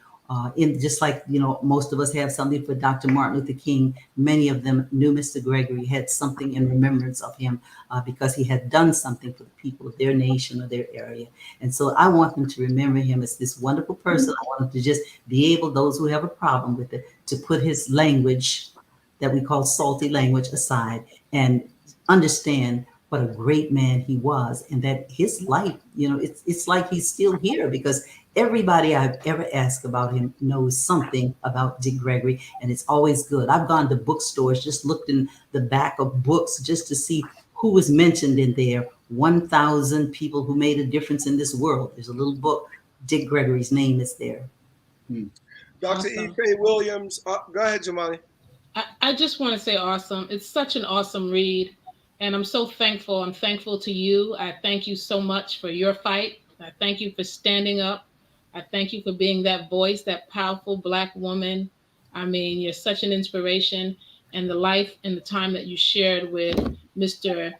just like most of us have something for Dr. Martin Luther King. Many of them knew Mr. Gregory, had something in remembrance of him because he had done something for the people of their nation or their area. And so I want them to remember him as this wonderful person. I want them to just be able, those who have a problem with it, to put his language that we call salty language aside and understand what a great man he was, and that his life, it's like he's still here because everybody I've ever asked about him knows something about Dick Gregory, and it's always good. I've gone to bookstores, just looked in the back of books just to see who was mentioned in there. 1,000 people who made a difference in this world. There's a little book, Dick Gregory's name is there. Dr. E. Faye Williams, go ahead, Jamani. I just want to say awesome. It's such an awesome read. And I'm so thankful. I'm thankful to you. I thank you so much for your fight. I thank you for standing up. I thank you for being that voice, that powerful Black woman. I mean, you're such an inspiration. And the life and the time that you shared with Mr.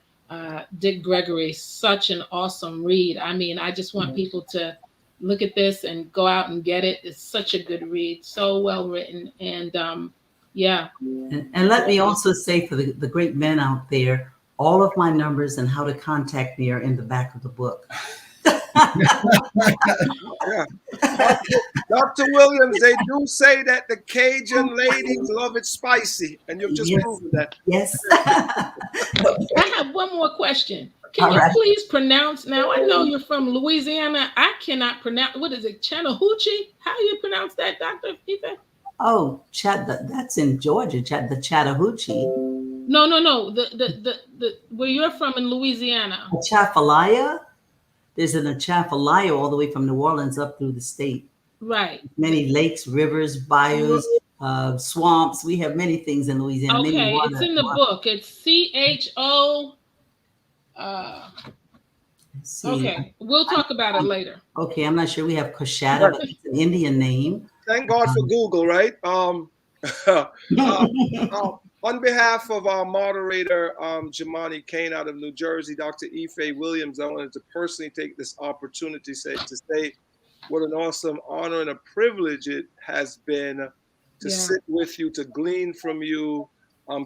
Dick Gregory, such an awesome read. I mean, I just want people to look at this and go out and get it. It's such a good read, so well written. And Yeah. And let me also say for the great men out there, all of my numbers and how to contact me are in the back of the book. Yeah. Dr. Williams, they do say that the Cajun ladies love it spicy, and you've just Yes. proven that. Yes. I have one more question. Can All you right. please pronounce now? I know you're from Louisiana. I cannot pronounce, what is it, Chattahoochee? How do you pronounce that, Dr. Ife? Oh, that's in Georgia, the Chattahoochee. No. The where you're from in Louisiana. Atchafalaya. There's an Atchafalaya all the way from New Orleans up through the state. Right. Many lakes, rivers, bayous, swamps. We have many things in Louisiana. Many Okay, water. it's in the book. It's CHO. See, Okay, we'll talk about it later. okay, I'm not sure. We have Coshada, but it's an Indian name. Thank God for Google, right? On behalf of our moderator, Jamani Kane out of New Jersey, Dr. Ife Williams, I wanted to personally take this opportunity to say what an awesome honor and a privilege it has been to sit with you, to glean from you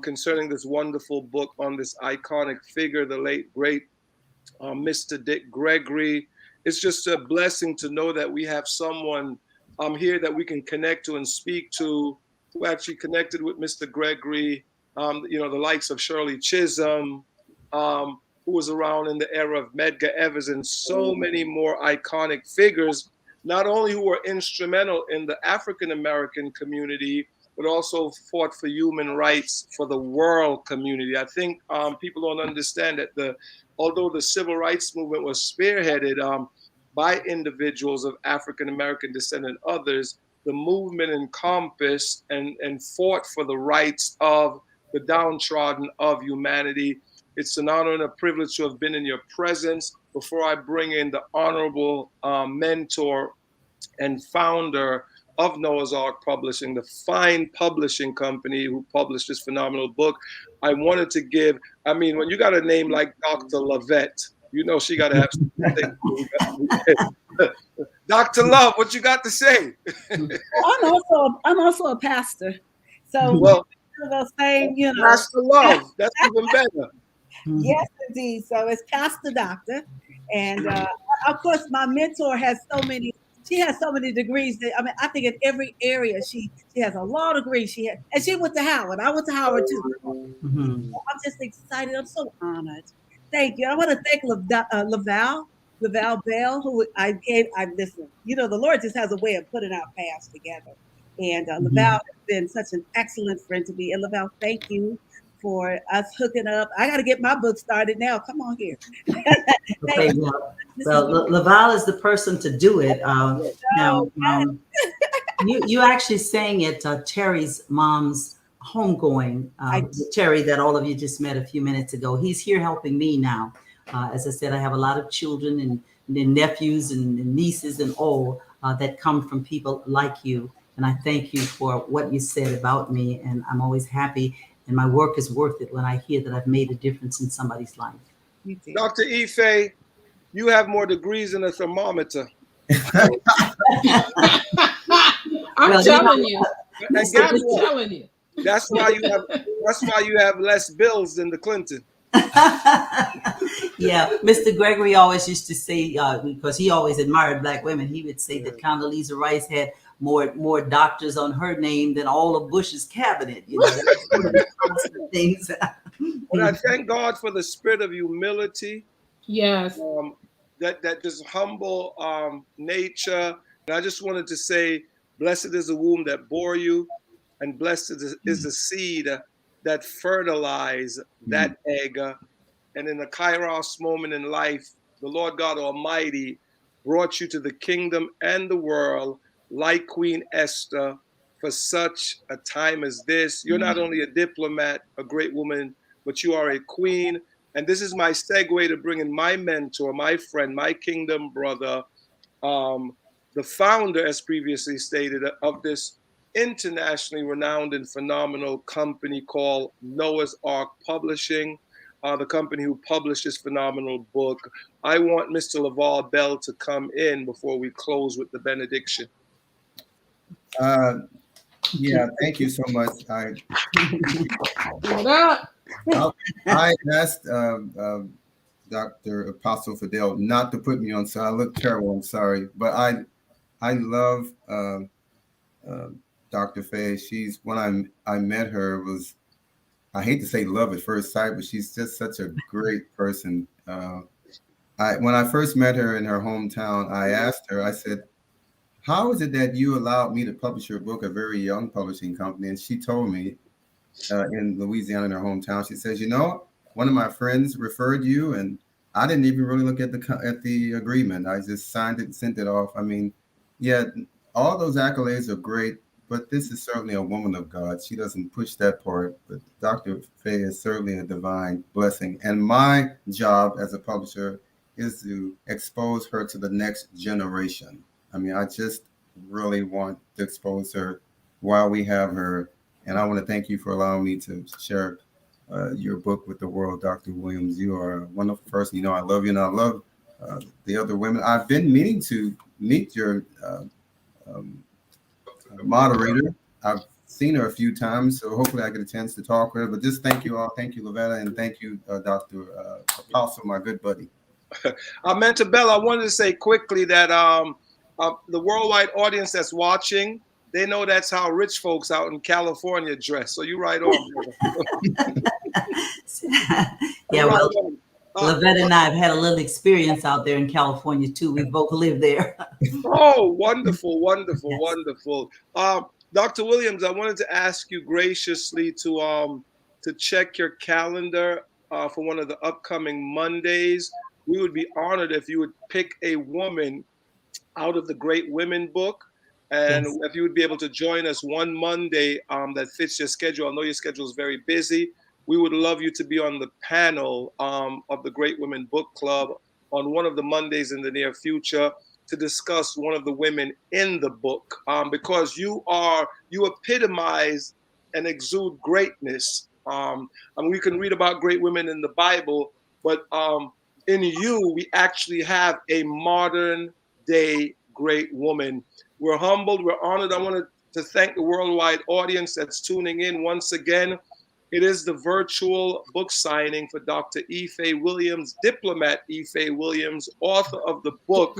concerning this wonderful book on this iconic figure, the late, great Mr. Dick Gregory. It's just a blessing to know that we have someone here that we can connect to and speak to, who actually connected with Mr. Gregory, the likes of Shirley Chisholm, who was around in the era of Medgar Evers, and so many more iconic figures, not only who were instrumental in the African American community, but also fought for human rights for the world community. I think people don't understand that although the civil rights movement was spearheaded by individuals of African American descent and others, the movement encompassed and fought for the rights of the downtrodden of humanity. It's an honor and a privilege to have been in your presence. Before I bring in the honorable mentor and founder of Noah's Ark Publishing, the fine publishing company who published this phenomenal book, I wanted to give, when you got a name like Dr. Lavette, she got to have something. Dr. Love, what you got to say? I'm also a pastor. So well, the same, Pastor Love, that's even better. Yes, indeed. So it's Pastor Doctor. And of course, my mentor has she has so many degrees that, I think in every area she has a law degree. And she went to Howard. I went to Howard too. Mm-hmm. I'm just excited. I'm so honored. Thank you. I want to thank Laval Bell, who listen, the Lord just has a way of putting our paths together. And Laval has been such an excellent friend to me. And Laval, thank you for us hooking up. I got to get my book started now. Come on here. Okay, well, Laval is the person to do it. Now, you actually sang at Terry's mom's homegoing. Terry, that all of you just met a few minutes ago. He's here helping me now. As I said, I have a lot of children and nephews and nieces and all that come from people like you. And I thank you for what you said about me. And I'm always happy. And my work is worth it when I hear that I've made a difference in somebody's life. Dr. Ife, you have more degrees than a thermometer. I'm telling you. And I'm telling you. That's why you have less bills than the Clinton. Yeah, Mr. Gregory always used to say, because he always admired Black women, he would say that Condoleezza Rice had more doctors on her name than all of Bush's cabinet. That's one of the constant things. But I thank God for the spirit of humility. Yes. That just humble nature. And I just wanted to say, blessed is the womb that bore you, and blessed is the seed that fertilized that egg. And in a kairos moment in life, the Lord God Almighty brought you to the kingdom and the world like Queen Esther for such a time as this. You're not only a diplomat, a great woman, but you are a queen. And this is my segue to bring in my mentor, my friend, my kingdom brother, the founder, as previously stated, of this internationally renowned and phenomenal company called Noah's Ark Publishing, the company who published this phenomenal book. I want Mr. Laval Bell to come in before we close with the benediction. Yeah, thank you so much. Give it up. I asked Dr. Apostle Fidel not to put me on, so I look terrible. I'm sorry, but I love uh, Dr. Faye. She's when I met her was, I hate to say love at first sight, but she's just such a great person. When I first met her in her hometown, I asked her. I said, "How is it that you allowed me to publish your book, a very young publishing company?" And she told me, in Louisiana, in her hometown. She says, one of my friends referred you, and I didn't even really look at the agreement. I just signed it and sent it off. I mean, yeah, all those accolades are great, but this is certainly a woman of God. She doesn't push that part, but Dr. Faye is certainly a divine blessing. And my job as a publisher is to expose her to the next generation. I mean, I just really want to expose her while we have her. And I want to thank you for allowing me to share your book with the world, Dr. Williams. You are a wonderful person. I love you, and I love the other women. I've been meaning to meet your um, moderator. I've seen her a few times, so hopefully I get a chance to talk with her. But just thank you all. Thank you, Lavetta, and thank you, Dr. Apostle, my good buddy. Mentabella, I wanted to say quickly that the worldwide audience that's watching, they know that's how rich folks out in California dress. So you right on, brother. Yeah, well, Lavette and I have had a little experience out there in California too. We both live there. Oh, wonderful, wonderful, Yes. wonderful. Dr. Williams, I wanted to ask you graciously to check your calendar for one of the upcoming Mondays. We would be honored if you would pick a woman out of the Great Women book. And Yes. if you would be able to join us one Monday that fits your schedule. I know your schedule is very busy. We would love you to be on the panel of the Great Women Book Club on one of the Mondays in the near future to discuss one of the women in the book, because you epitomize and exude greatness. I mean, we can read about great women in the Bible, but in you, we actually have a modern day great woman. We're humbled, we're honored. I wanted to thank the worldwide audience that's tuning in once again. It is the virtual book signing for Dr. Faye Williams, diplomat Faye Williams, author of the book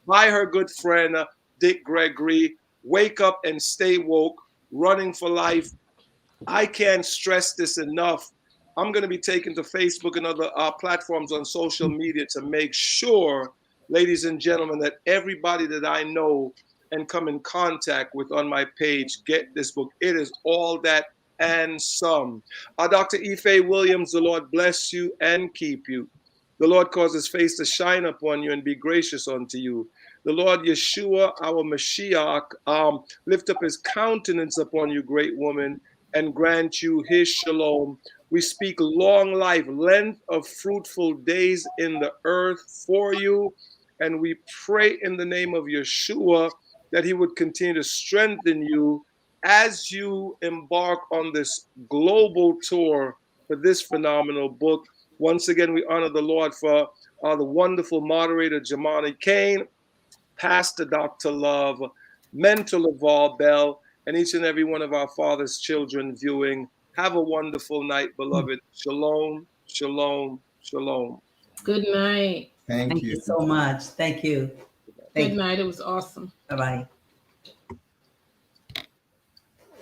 by her good friend Dick Gregory, Wake Up and Stay Woke, Running for Life. I can't stress this enough. I'm going to be taken to Facebook and other platforms on social media to make sure, ladies and gentlemen, that everybody that I know and come in contact with on my page get this book. It is all that and some. Dr. Faye Williams, the Lord bless you and keep you. The Lord cause his face to shine upon you and be gracious unto you. The Lord Yeshua, our Mashiach, lift up his countenance upon you, great woman, and grant you his shalom. We speak long life, length of fruitful days in the earth for you. And we pray in the name of Yeshua that he would continue to strengthen you as you embark on this global tour for this phenomenal book. Once again, we honor the Lord for the wonderful moderator, Jamani Kane, Pastor Dr. Love, Mentor LaVar Bell, and each and every one of our Father's children viewing. Have a wonderful night, beloved. Shalom, shalom, shalom. Good night. Thank Thank you. you so much. Thank you. Good night. It was awesome. Bye-bye.